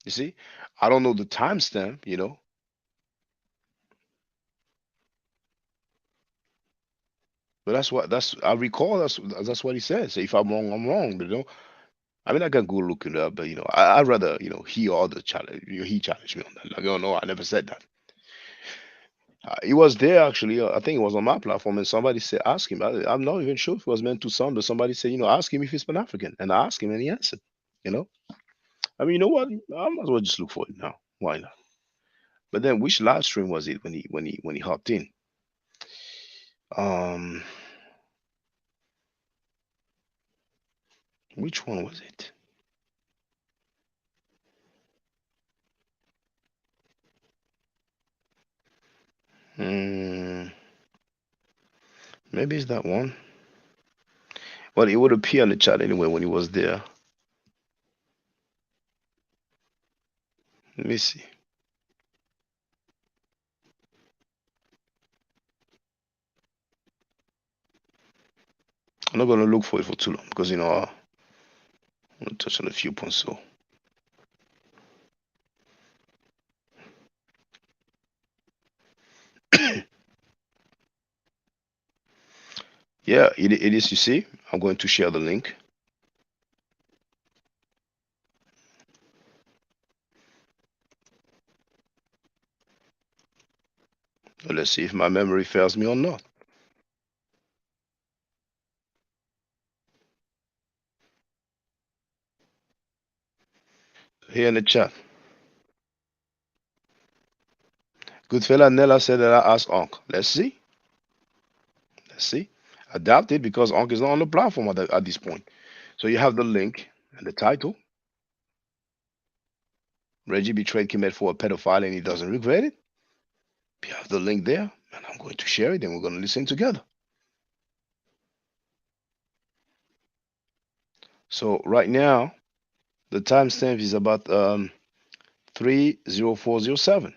You see, I don't know the timestamp, you know. But that's I recall that's what he says. So if I'm wrong, I'm wrong. You know, I mean I can go look it up, but I'd rather he or the challenge he challenged me on that. Like, oh no, I never said that. He was there actually. I think it was on my platform, and somebody said, "Ask him." I'm not even sure if it was meant to sound, but somebody said, ask him if he's Pan African, and I asked him, and he answered. You know, I mean, you know what? I might as well just look for it now. Why not? But then, which live stream was it when he hopped in? Um, which one was it? Hmm, maybe it's that one. Well, it would appear in the chat anyway when he was there. Let me see. I'm not gonna look for it for too long because I want to touch on a few points. So yeah, it is. You see, I'm going to share the link. Let's see if my memory fails me or not. Here in the chat. Good fella Nella said that I asked Unc. Let's see. Let's see. I doubt it because Unc is not on the platform at this point. So you have the link and the title. Reggie betrayed Kemet for a pedophile and he doesn't regret it. You have the link there, and I'm going to share it and we're going to listen together. So right now, the timestamp is about 30407.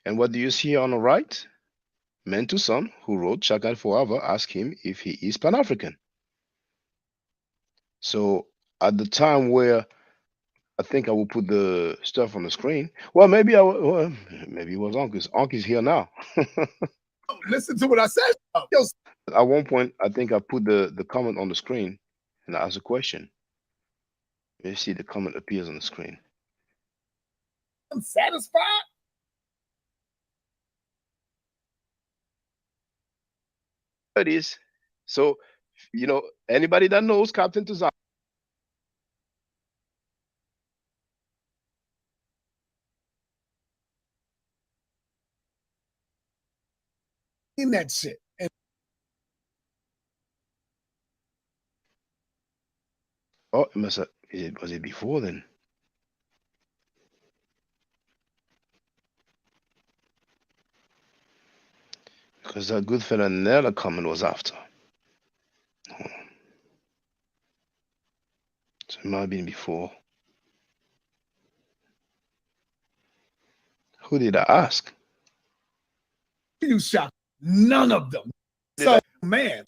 And what do you see on the right? Man to Son, who wrote Chakal Forever, asked him if he is Pan African. So at the time where I think I will put the stuff on the screen. Well, maybe maybe it was Uncle's. Uncle's here now. Listen to what I said. Yo, At one point, I think I put the comment on the screen and I asked a question. You see the comment appears on the screen. I'm satisfied. It is. So, anybody that knows Captain Tazan. In that shit. And Oh, it must have, was it before then? Because that good fella Nella comment was after. Hold on. So it might have been before. Who did I ask? you shot none of them. So, man,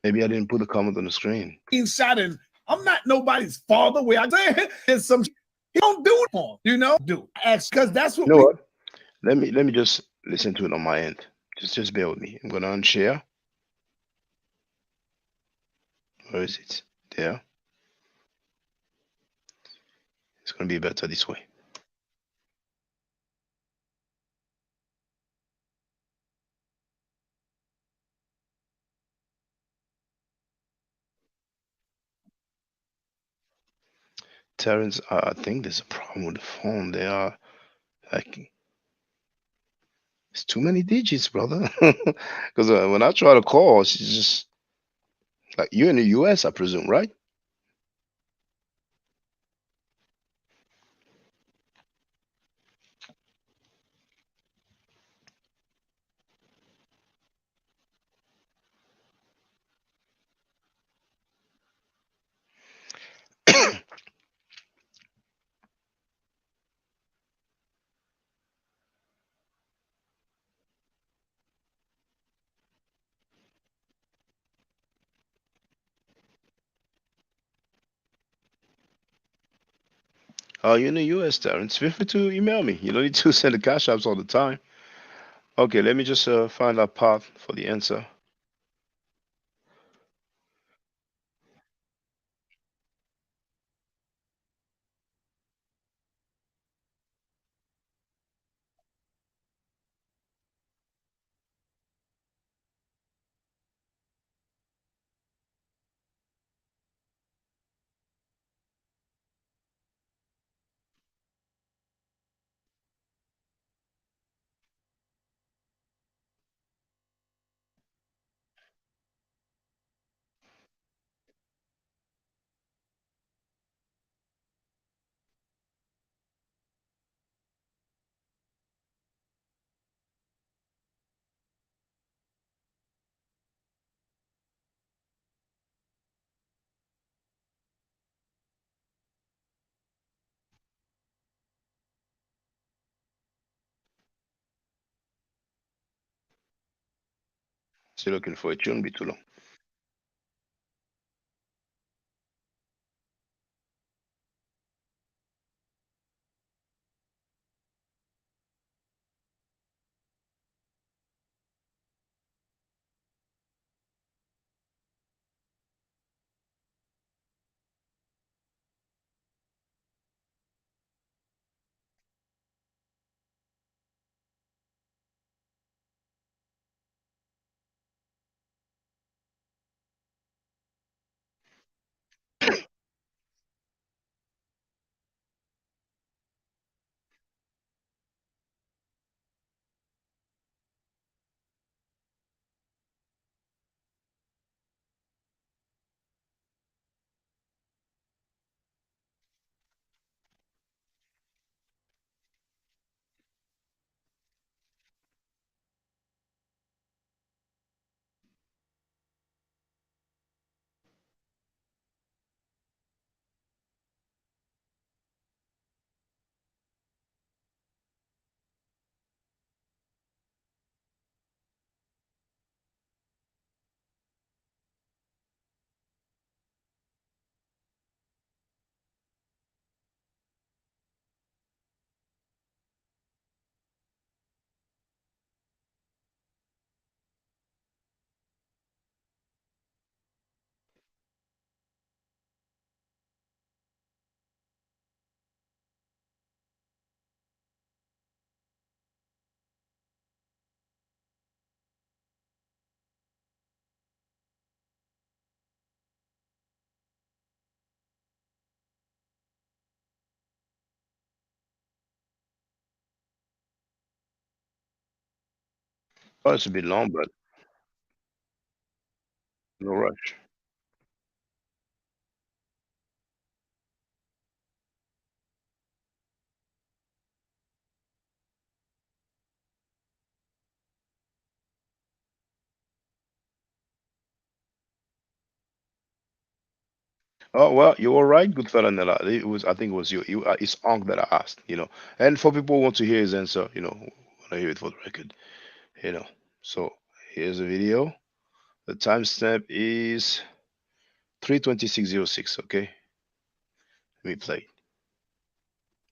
Maybe I didn't put the comment on the screen. screenshot, and I'm not nobody's father. Where I say there's some he don't do it for him, do because that's what You know what? Let me just listen to it on my end. Just bear with me. I'm gonna unshare. Where is it? There. It's gonna be better this way. Terrence, I think there's a problem with the phone. They are like it's too many digits, brother. Because when I try to call, she's just like you're in the US, I presume, right? You're in the US, Terrence. Feel free to email me. You don't need to send the cash apps all the time. Okay, let me just find that part for the answer. Still looking for it. Shouldn't be too long. Oh, it's a bit long, but no rush. Oh well, you were right, good fella Nella. It was, I think it was you. It's Onk that I asked, you know. And for people who want to hear his answer, you know, want to hear it for the record, you know. So here's the video. The timestamp is 3:26:06. Okay, let me play.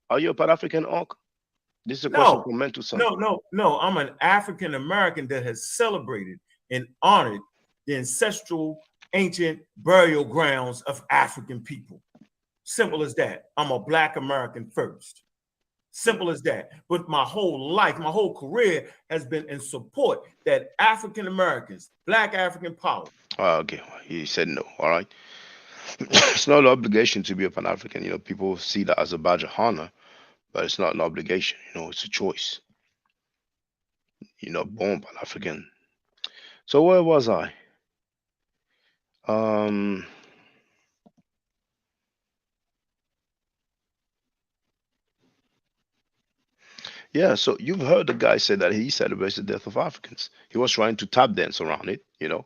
Are you a Pan African, Onk? This is a question No, from Men to Son. no. I'm an African American that has celebrated and honored the ancestral ancient burial grounds of African people. Simple as that. I'm a Black American first. Simple as that. But my whole life, my whole career has been in support that African Americans, Black African power. Okay, he said no. All right. It's not an obligation to be a Pan African. You know, people see that as a badge of honor, but it's not an obligation. You know, it's a choice. You're not born Pan African. So where was I? Um, yeah. So you've heard the guy say that he celebrates the death of Africans. He was trying to tap dance around it. You know,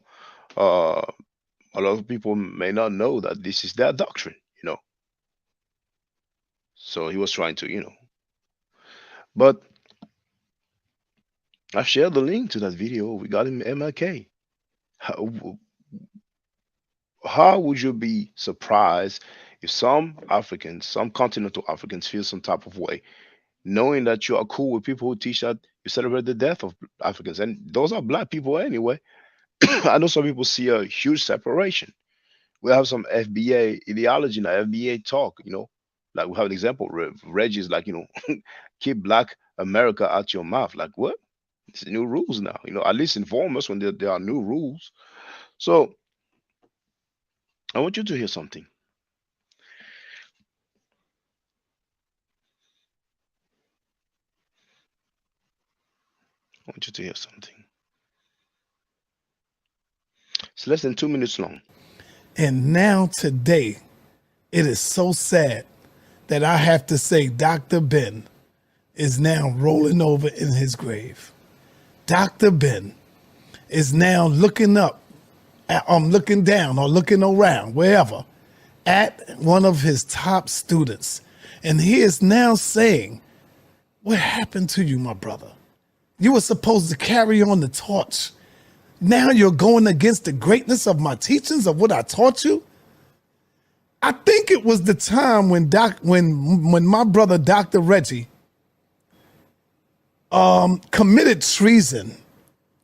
uh, a lot of people may not know that this is their doctrine. You know, so he was trying to, you know, but I shared the link to that video. We got him MLK. How, how would you be surprised If some Africans, some continental Africans feel some type of way, knowing that you are cool with people who teach that you celebrate the death of Africans, and those are black people anyway, I know some people see a huge separation. We have some FBA ideology now, FBA talk, like we have an example, Reggie's like, keep black America out your mouth. Like, what? It's new rules now, at least inform us when there are new rules. So I want you to hear something. I want you to hear something. It's less than 2 minutes long. And now today, it is so sad that I have to say Dr. Ben is now rolling over in his grave. Dr. Ben is now looking up, looking down or looking around, wherever, at one of his top students. And he is now saying, what happened to you, my brother? You were supposed to carry on the torch. Now you're going against the greatness of my teachings, of what I taught you. I think it was the time when my brother Dr. Reggie committed treason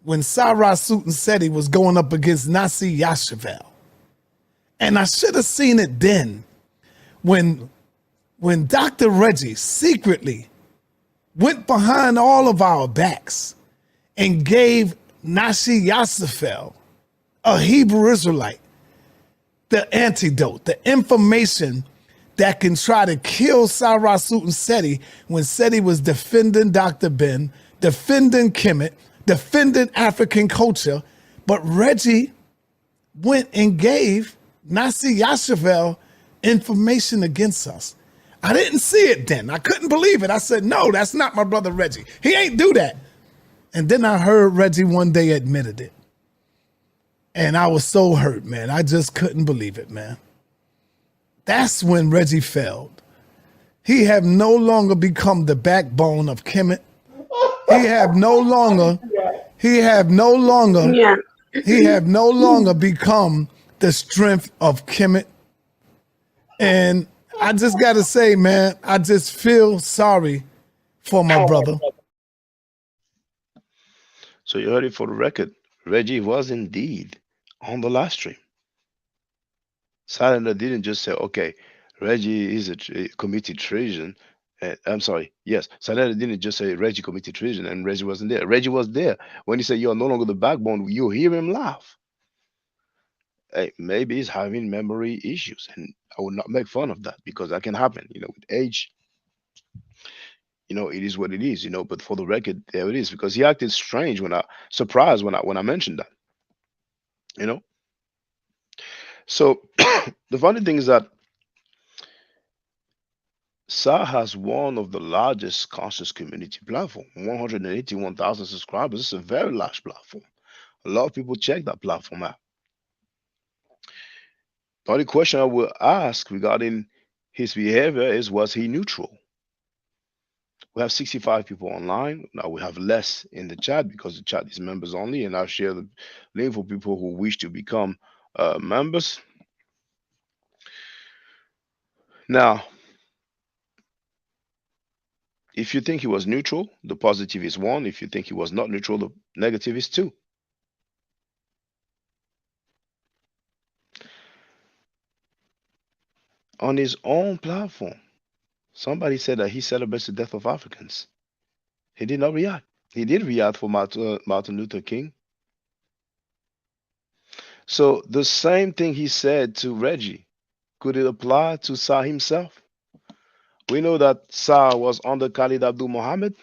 when Sarah Sutan said he was going up against Nasi Yashavel. And I should have seen it then when Dr. Reggie secretly went behind all of our backs and gave Nasi Yashavel, a Hebrew Israelite, the antidote, the information that can try to kill Sarah Sutan Seti when Seti was defending Dr. Ben, defending Kemet, defending African culture. But Reggie went and gave Nasi Yashavel information against us. I didn't see it then. I couldn't believe it. I said, no, that's not my brother Reggie. He ain't do that. And then I heard Reggie one day admitted it. And I was so hurt, man. I just couldn't believe it, man. That's when Reggie failed. He have no longer become the backbone of Kemet. He have no longer become the strength of Kemet. And I just got to say, man, I just feel sorry for my brother. So you heard it for the record. Reggie was indeed on the live stream. Silent didn't just say, okay, Reggie is committed treason. I'm sorry. Yes, Silent didn't just say Reggie committed treason and Reggie wasn't there. Reggie was there. When he said you're no longer the backbone, you hear him laugh. Hey, maybe he's having memory issues, and I will not make fun of that because that can happen. With age, it is what it is. But for the record, there it is, because he acted strange surprised when I mentioned that. So the funny thing is that SAR has one of the largest conscious community platform, 181,000 subscribers. It's a very large platform. A lot of people check that platform out. The only question I will ask regarding his behavior is, was he neutral? We have 65 people online. Now we have less in the chat because the chat is members only, and I'll share the link for people who wish to become members. Now, if you think he was neutral, the positive is 1. If you think he was not neutral, the negative is 2. On his own platform, somebody said that he celebrates the death of Africans. He did not react. He did react for Martin Luther King. So the same thing he said to Reggie, could it apply to Sa himself? We know that Sa was under Khalid Abdul Muhammad.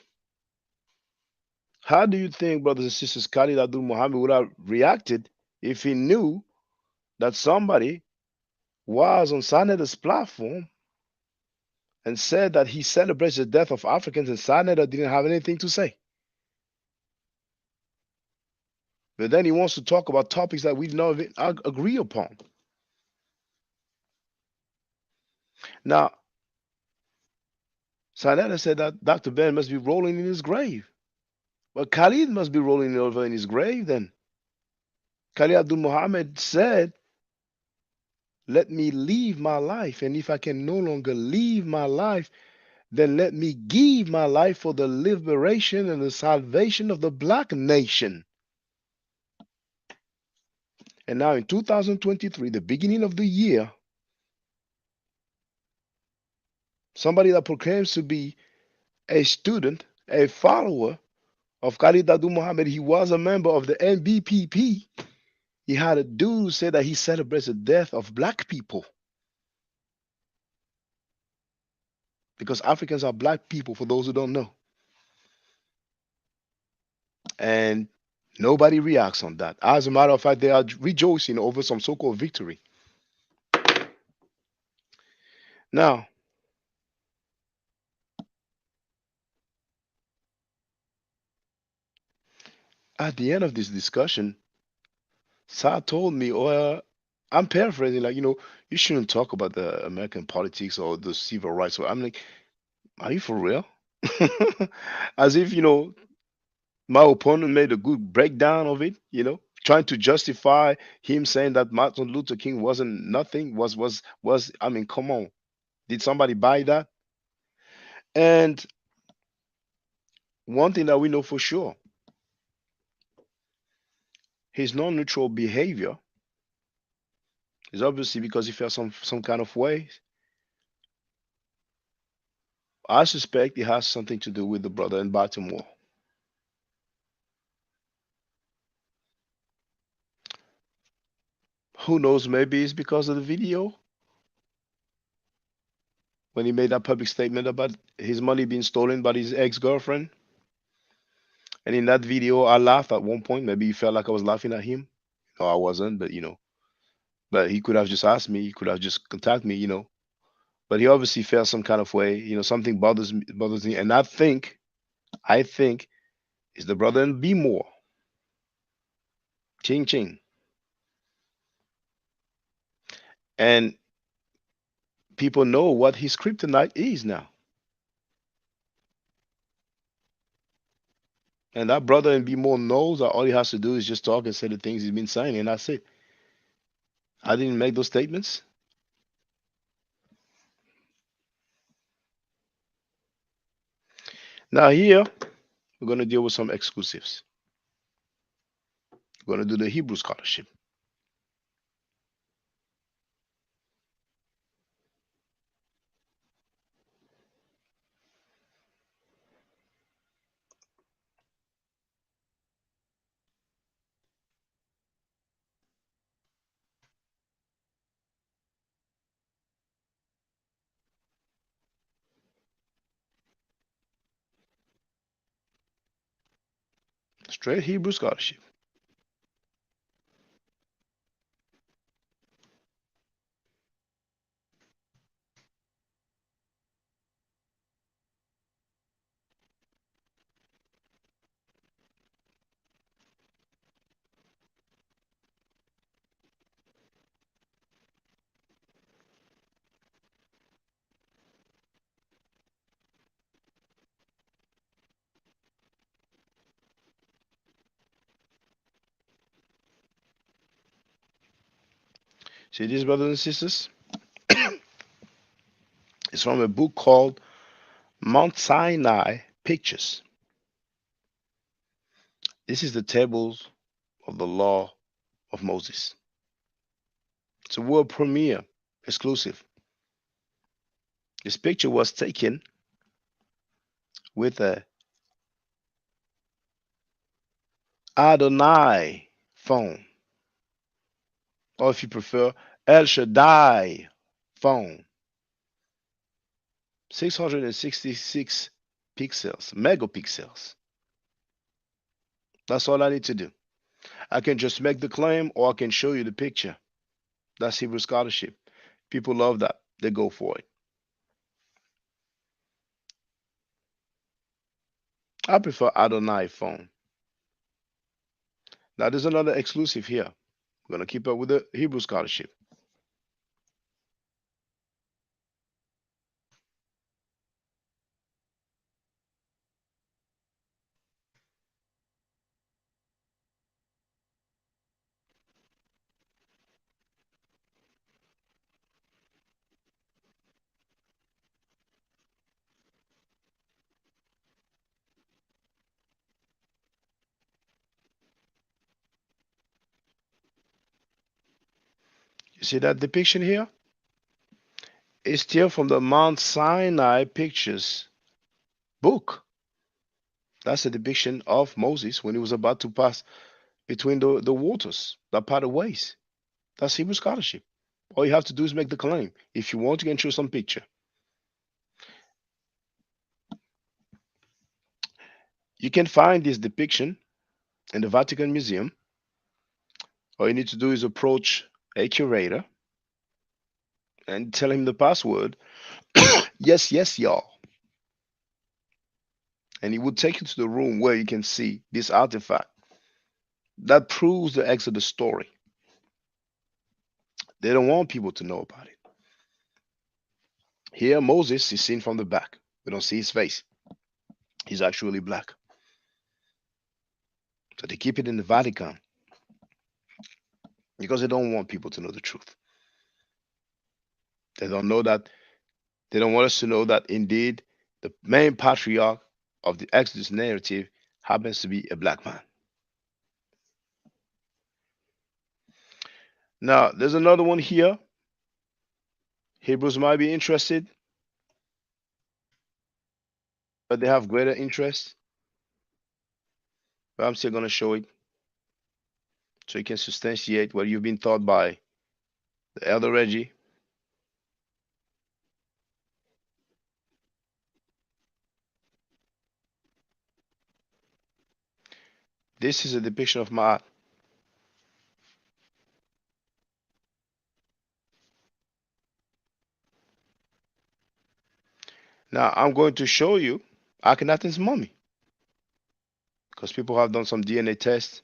How do you think, brothers and sisters, Khalid Abdul Muhammad would have reacted if he knew that somebody was on Sanada's platform and said that he celebrates the death of Africans and Sanada didn't have anything to say? But then he wants to talk about topics that we've not agree upon. Now, Sanada said that Dr. Ben must be rolling in his grave. But Khalid must be rolling over in his grave then. Khalid Abdul Muhammad said Let me live my life. And if I can no longer live my life, then let me give my life for the liberation and the salvation of the black nation. And now in 2023, the beginning of the year, somebody that proclaims to be a student, a follower of Khalid Abdul Muhammad, he was a member of the NBPP. He had a dude say that he celebrates the death of black people because Africans are black people, for those who don't know. And nobody reacts on that. As a matter of fact, they are rejoicing over some so called victory. Now, at the end of this discussion, Sa told me, or I'm paraphrasing, like, you shouldn't talk about the American politics or the civil rights. So I'm like, are you for real? As if, my opponent made a good breakdown of it, trying to justify him saying that Martin Luther King wasn't nothing, I mean, come on. Did somebody buy that? And one thing that we know for sure, his non-neutral behavior is obviously because he felt some kind of way. I suspect it has something to do with the brother in Baltimore. Who knows? Maybe it's because of the video when he made that public statement about his money being stolen by his ex-girlfriend. And in that video, I laughed at one point. Maybe he felt like I was laughing at him. No, I wasn't, but but he could have just asked me. He could have just contacted me. But he obviously felt some kind of way. Something bothers me, and I think it's the brother in B more. Ching ching. And people know what his kryptonite is now. And that brother in B more knows that all he has to do is just talk and say the things he's been saying, and that's it. I didn't make those statements. Now here we're going to deal with some exclusives. We're going to do the Hebrew scholarship. Straight Hebrew scholarship. See this, brothers and sisters? It's from a book called Mount Sinai Pictures. This is the tables of the law of Moses. It's a world premiere, exclusive. This picture was taken with a Adonai phone, or if you prefer, El Shaddai phone. 666 pixels, megapixels. That's all I need to do. I can just make the claim or I can show you the picture. That's Hebrew scholarship. People love that. They go for it. I prefer Adonai phone. Now there's another exclusive here. We're gonna keep up with the Hebrew scholarship. You see that depiction here? It's still from the Mount Sinai Pictures book. That's a depiction of Moses when he was about to pass between the waters, that part of ways. That's Hebrew scholarship. All you have to do is make the claim. If you want, you can show some picture. You can find this depiction in the Vatican Museum. All you need to do is approach a curator and tell him the password. Yes, yes, y'all. And he will take you to the room where you can see this artifact that proves the Exodus story. They don't want people to know about it. Here, Moses is seen from the back. We don't see his face. He's actually black. So they keep it in the Vatican because they don't want people to know the truth. They don't know that. They don't want us to know that indeed the main patriarch of the Exodus narrative happens to be a black man. Now, there's another one here. Hebrews might be interested, but they have greater interest. But I'm still going to show it so you can substantiate what you've been taught by the Elder Reggie. This is a depiction of Ma'at. Now, I'm going to show you Akhenaten's mummy because people have done some DNA tests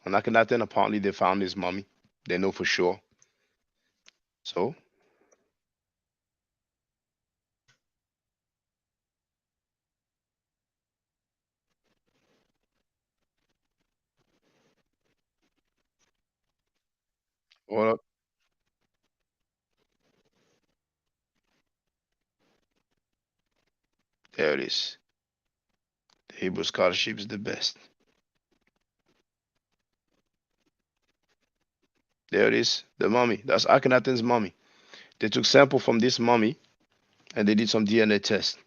on Akhenaten. Apparently, they found his mummy. They know for sure. So, hold up. There it is. The Hebrew scholarship is the best. There it is, the mummy. That's Akhenaten's mummy. They took sample from this mummy and they did some DNA test.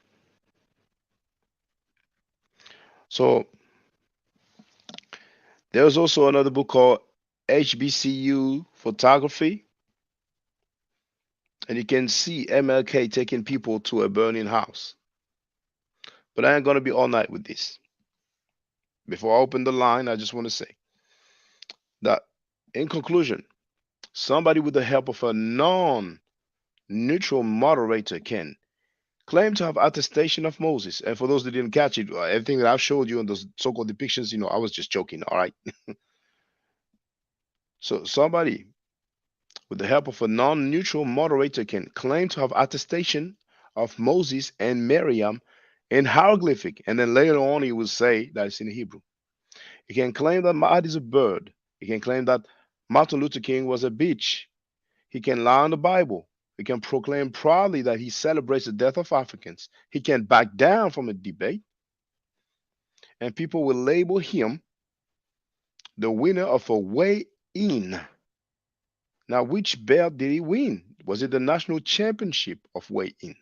So there's also another book called HBCU Photography. And you can see MLK taking people to a burning house. But I ain't going to be all night with this. Before I open the line, I just want to say that in conclusion, somebody with the help of a non-neutral moderator can claim to have attestation of Moses. And for those that didn't catch it, everything that I've showed you in those so-called depictions, I was just joking, all right? So somebody with the help of a non-neutral moderator can claim to have attestation of Moses and Miriam in hieroglyphic, and then later on he will say that it's in Hebrew. He can claim that Ma'at is a bird. He can claim that Martin Luther King was a bitch. He can lie on the Bible. He can proclaim proudly that he celebrates the death of Africans. He can back down from a debate, and people will label him the winner of a weigh-in. Now, which belt did he win? Was it the national championship of weigh-in?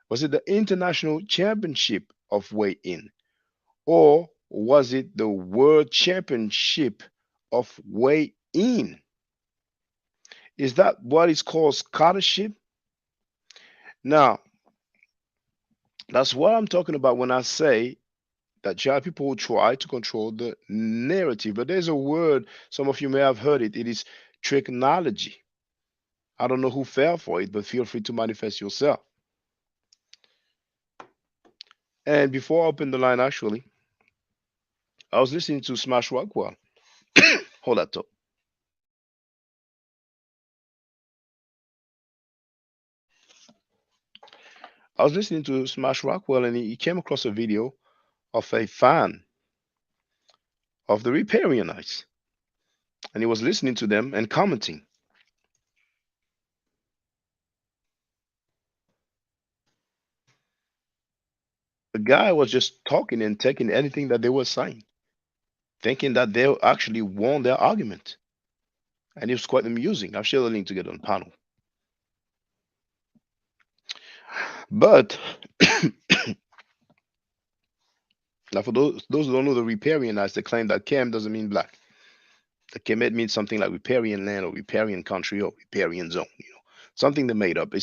Was it the international championship of weigh-in? Or was it the world championship of weigh-in? Is that what is called scholarship? Now, that's what I'm talking about when I say that you have people who try to control the narrative. But there's a word, some of you may have heard it. It is tricknology. I don't know who fell for it, but feel free to manifest yourself. And before I open the line, actually, I was listening to Smash Rockwell. Hold that up. I was listening to Smash Rockwell and he came across a video of a fan of the Riparianites. And he was listening to them and commenting. The guy was just talking and taking anything that they were saying, thinking that they actually won their argument. And it was quite amusing. I'll share the link to get on panel. But now, for those who don't know the riparianites, they claim that Kem doesn't mean black. The Kemet means something like riparian land or riparian country or riparian zone. Something they made up.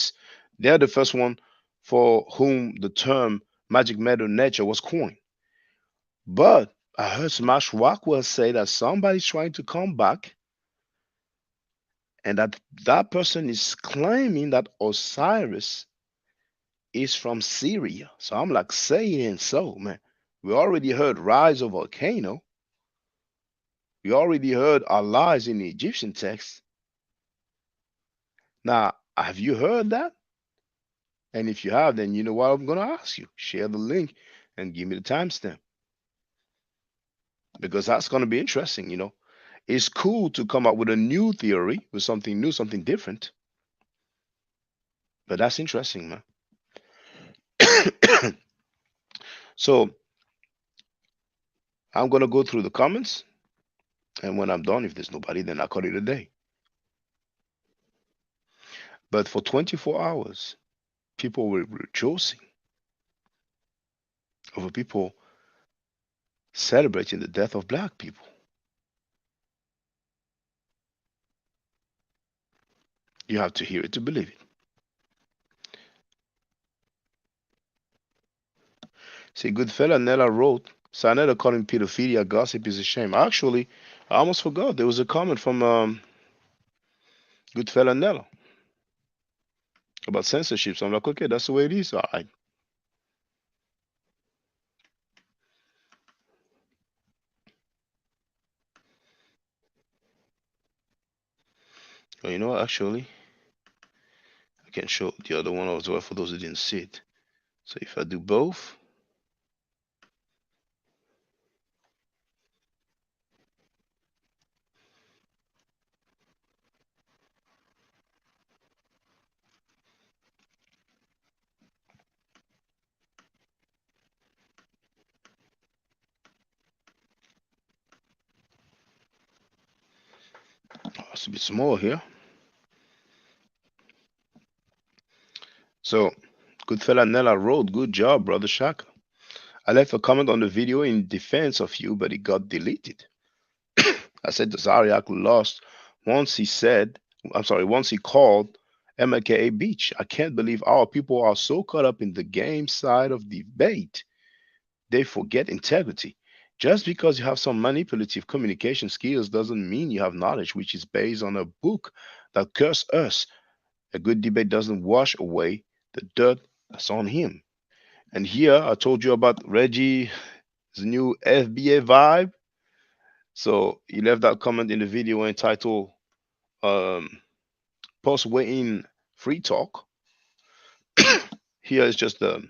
They're the first one for whom the term magic metal nature was coined. But I heard Smash Rockwell say that somebody's trying to come back, and that person is claiming that Osiris is from Syria. So I'm like, saying so, man. We already heard rise of volcano. We already heard our lies in the Egyptian text. Now, have you heard that? And if you have, then you know what I'm going to ask you. Share the link and give me the timestamp. Because that's going to be interesting. It's cool to come up with a new theory, with something new, something different. But that's interesting, man. So I'm going to go through the comments. And when I'm done, if there's nobody, then I'll call it a day. But for 24 hours, people were rejoicing over people celebrating the death of black people. You have to hear it to believe it. See, good fella Nella wrote, Sanetta calling pedophilia gossip is a shame. Actually, I almost forgot. There was a comment from good fella Nella about censorship. So I'm like, okay, that's the way it is. All right. Well, you know what? Actually, I can show the other one as well for those who didn't see it. So if I do both, it's a bit small here. So, good fella Nella wrote, good job, brother Shaka. I left a comment on the video in defense of you, but it got deleted. I said the Zariak lost once he called MLK a beach. I can't believe our people are so caught up in the game side of debate. They forget integrity. Just because you have some manipulative communication skills doesn't mean you have knowledge, which is based on a book that cursed us. A good debate doesn't wash away the dirt that's on him. And here I told you about Reggie's new FBA vibe. So he left that comment in the video entitled Post Weigh-In Free Talk. Here is just the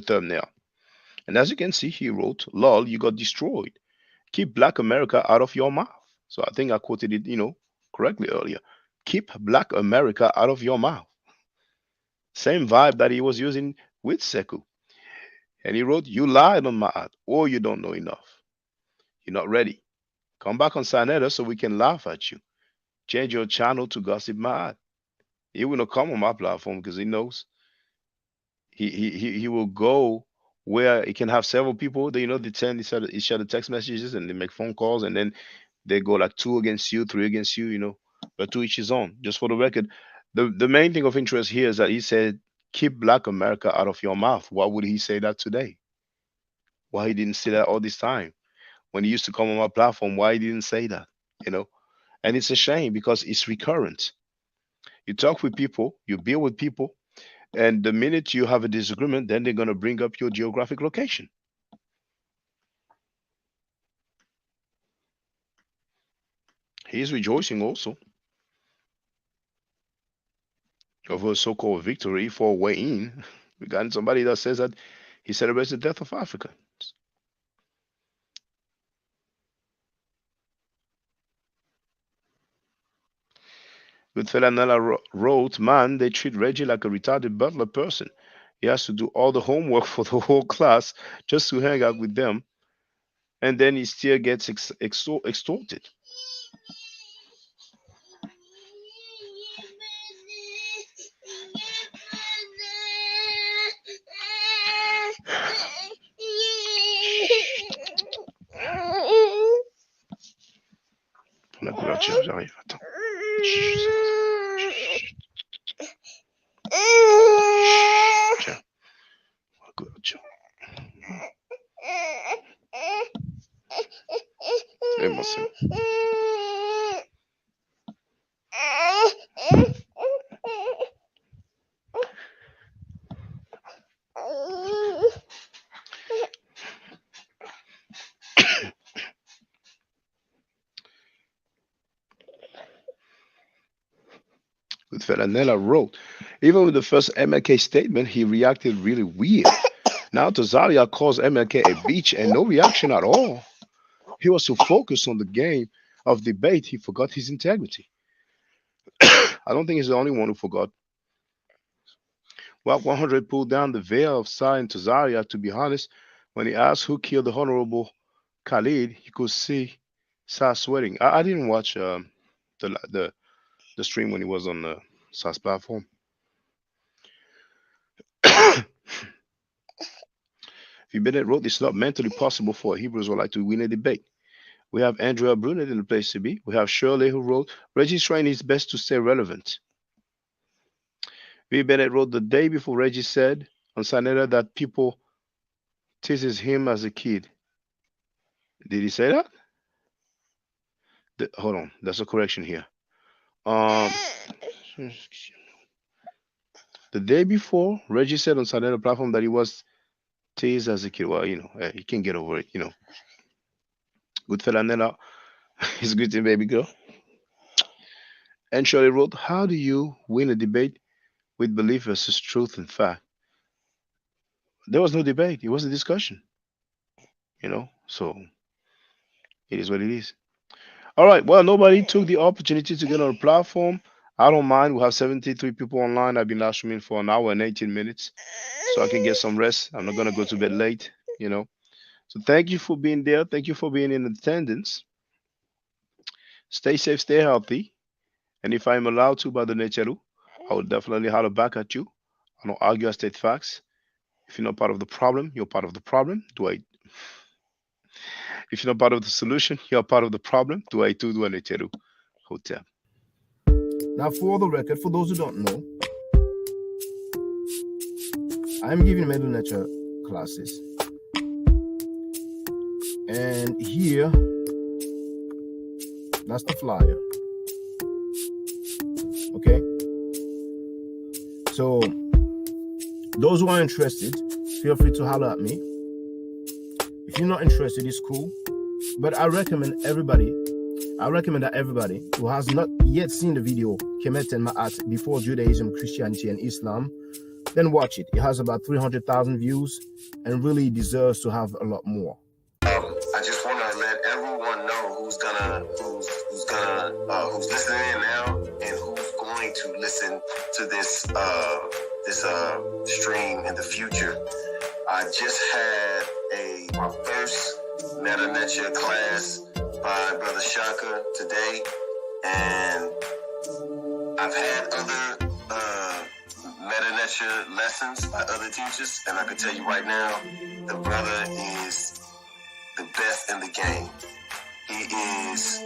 thumbnail. And as you can see, he wrote, lol, you got destroyed. Keep black America out of your mouth. So I think I quoted it, correctly earlier. Keep black America out of your mouth. Same vibe that he was using with Sekou. And he wrote, you lied on my ad, or you don't know enough. You're not ready. Come back on Sinetta so we can laugh at you. Change your channel to Gossip Mad. He will not come on my platform because he knows he will go where he can have several people. They send each other text messages and they make phone calls, and then they go like 2 against you, 3 against you, but to each his own. Just for the record, the main thing of interest here is that he said, keep black America out of your mouth. Why would he say that today? Why he didn't say that all this time? When he used to come on my platform, why he didn't say that? And it's a shame because it's recurrent. You talk with people, you build with people, and the minute you have a disagreement, then they're going to bring up your geographic location. He's rejoicing also over a so-called victory for Wayne. We got somebody that says that he celebrates the death of Africa. Goodfella Nella wrote, man, they treat Reggie like a retarded butler person. He has to do all the homework for the whole class just to hang out with them. And then he still gets extorted. Tiens, j'arrive. Attends. Tiens. Tiens. C'est bon, c'est bon. Felanella wrote, even with the first MLK statement, he reacted really weird. Now Tazaria calls MLK a bitch and no reaction at all. He was so focused on the game of debate, he forgot his integrity. I don't think he's the only one who forgot. Well, 100 pulled down the veil of Sai and Tazaria, to be honest. When he asked who killed the Honorable Khalid, he could see Sai sweating. I didn't watch the stream when he was on the SAS platform. Bennett wrote, it's not mentally possible for a Hebrew Israelite to win a debate. We have Andrea Brunet in the place to be. We have Shirley who wrote, Reggie's trying his best to stay relevant. Bennett wrote, the day before Reggie said on Saneda that people teases him as a kid. Did he say that? Hold on, that's a correction here. The day before, Reggie said on Saneda platform that he was teased as a kid. Well, you know, he can get over it, you know. Good fella Nella is greeting baby girl. And Shirley wrote, how do you win a debate with belief versus truth and fact? There was no debate. It was a discussion. You know, so it is what it is. All right. Well, nobody took the opportunity to get on the platform. I don't mind. We have 73 people online. I've been live streaming for an hour and 18 minutes, so I can get some rest. I'm not gonna go to bed late, you know. So thank you for being there. Thank you for being in attendance. Stay safe, stay healthy. And if I'm allowed to by the Necheru, I will definitely holler back at you. I don't argue, I state facts. If you're not part of the problem, you're part of the problem. If you're not part of the solution, you're part of the problem. Do a Necheru hotel. Now, for the record, for those who don't know, I'm giving medical nature classes. And here, that's the flyer. Okay? So, those who are interested, feel free to holler at me. If you're not interested, it's cool. But I recommend that everybody who has not yet seen the video, Kemet and Ma'at, before Judaism, Christianity, and Islam, then watch it. It has about 300,000 views and really deserves to have a lot more. I just want to let everyone know who's listening in now and who's going to listen to this stream in the future. I just had my first Meta Nature class by Brother Shaka today, and I've had other Meta Nature lessons by other teachers, and I can tell you right now, the brother is the best in the game. He is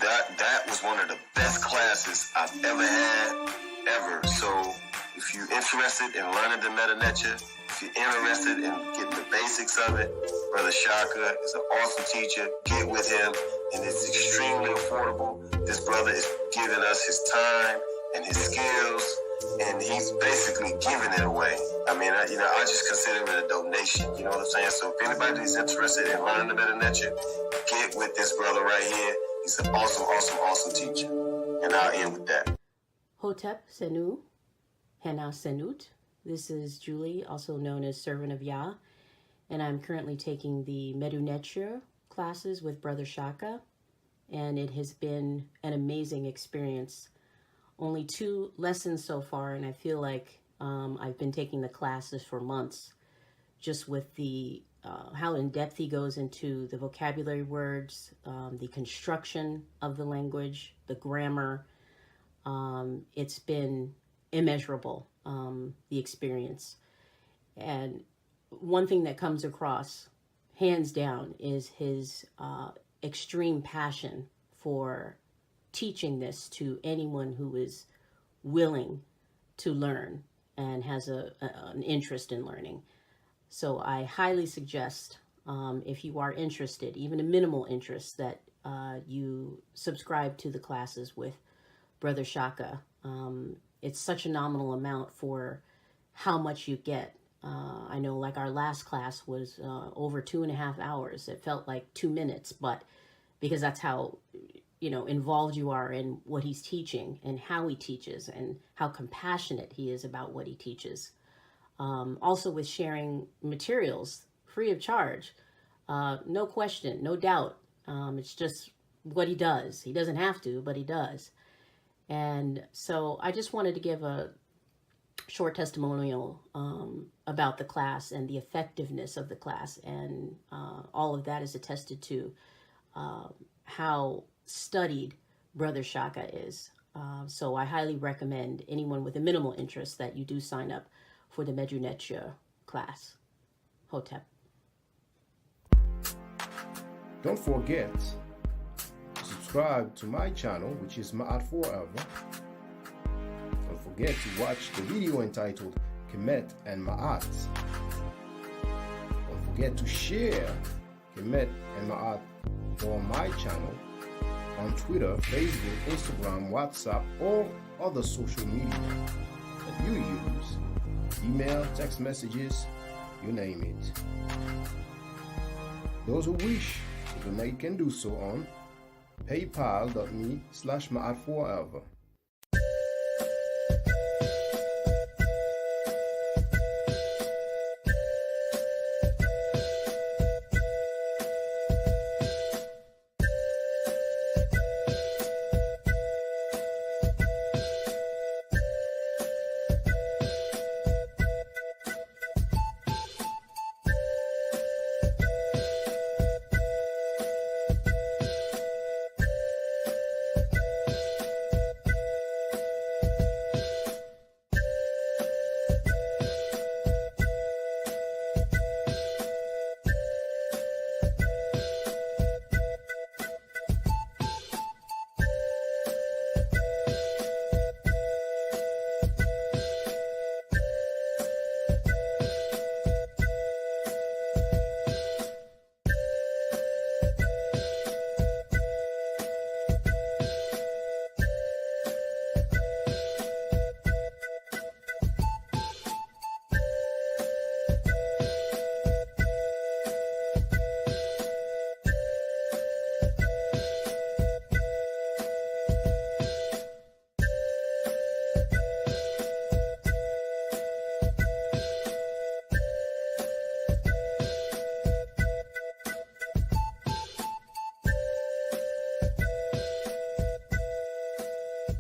that was one of the best classes I've ever had, ever. So if you're interested in learning the Meta Nature, if you're interested in getting the basics of it, Brother Shaka is an awesome teacher. Get with him, and it's extremely affordable. This brother is giving us his time and his skills, and he's basically giving it away. I mean, I just consider it a donation. You know what I'm saying? So if anybody's interested in learning the Meta Nature, get with this brother right here. He's an awesome, awesome, awesome teacher. And I'll end with that. Hotep Senu, Hena Senut. This is Julie, also known as Servant of Yah, and I'm currently taking the Medu Neture classes with Brother Shaka, and it has been an amazing experience. Only 2 lessons so far, and I feel like I've been taking the classes for months, just with the how in depth he goes into the vocabulary words, the construction of the language, the grammar. It's been immeasurable, the experience. And one thing that comes across, hands down, is his extreme passion for teaching this to anyone who is willing to learn and has an interest in learning. So I highly suggest, if you are interested, even a minimal interest, that you subscribe to the classes with Brother Shaka. It's such a nominal amount for how much you get. I know, like, our last class was over 2.5 hours. It felt like 2 minutes, but because that's how, involved you are in what he's teaching and how he teaches and how compassionate he is about what he teaches. Also with sharing materials free of charge, no question, no doubt. It's just what he does. He doesn't have to, but he does. And so I just wanted to give a short testimonial about the class and the effectiveness of the class, and all of that is attested to how studied Brother Shaka is. So I highly recommend anyone with a minimal interest that you do sign up for the Medu Netia class. Hotep. Don't forget to subscribe to my channel, which is Ma'at Forever. Don't forget to watch the video entitled Kemet and Ma'at. Don't forget to share Kemet and Ma'at on my channel on Twitter, Facebook, Instagram, WhatsApp, or other social media that you use. Email, text messages, you name it. Those who wish to donate can do so on paypal.me/ma'atforever.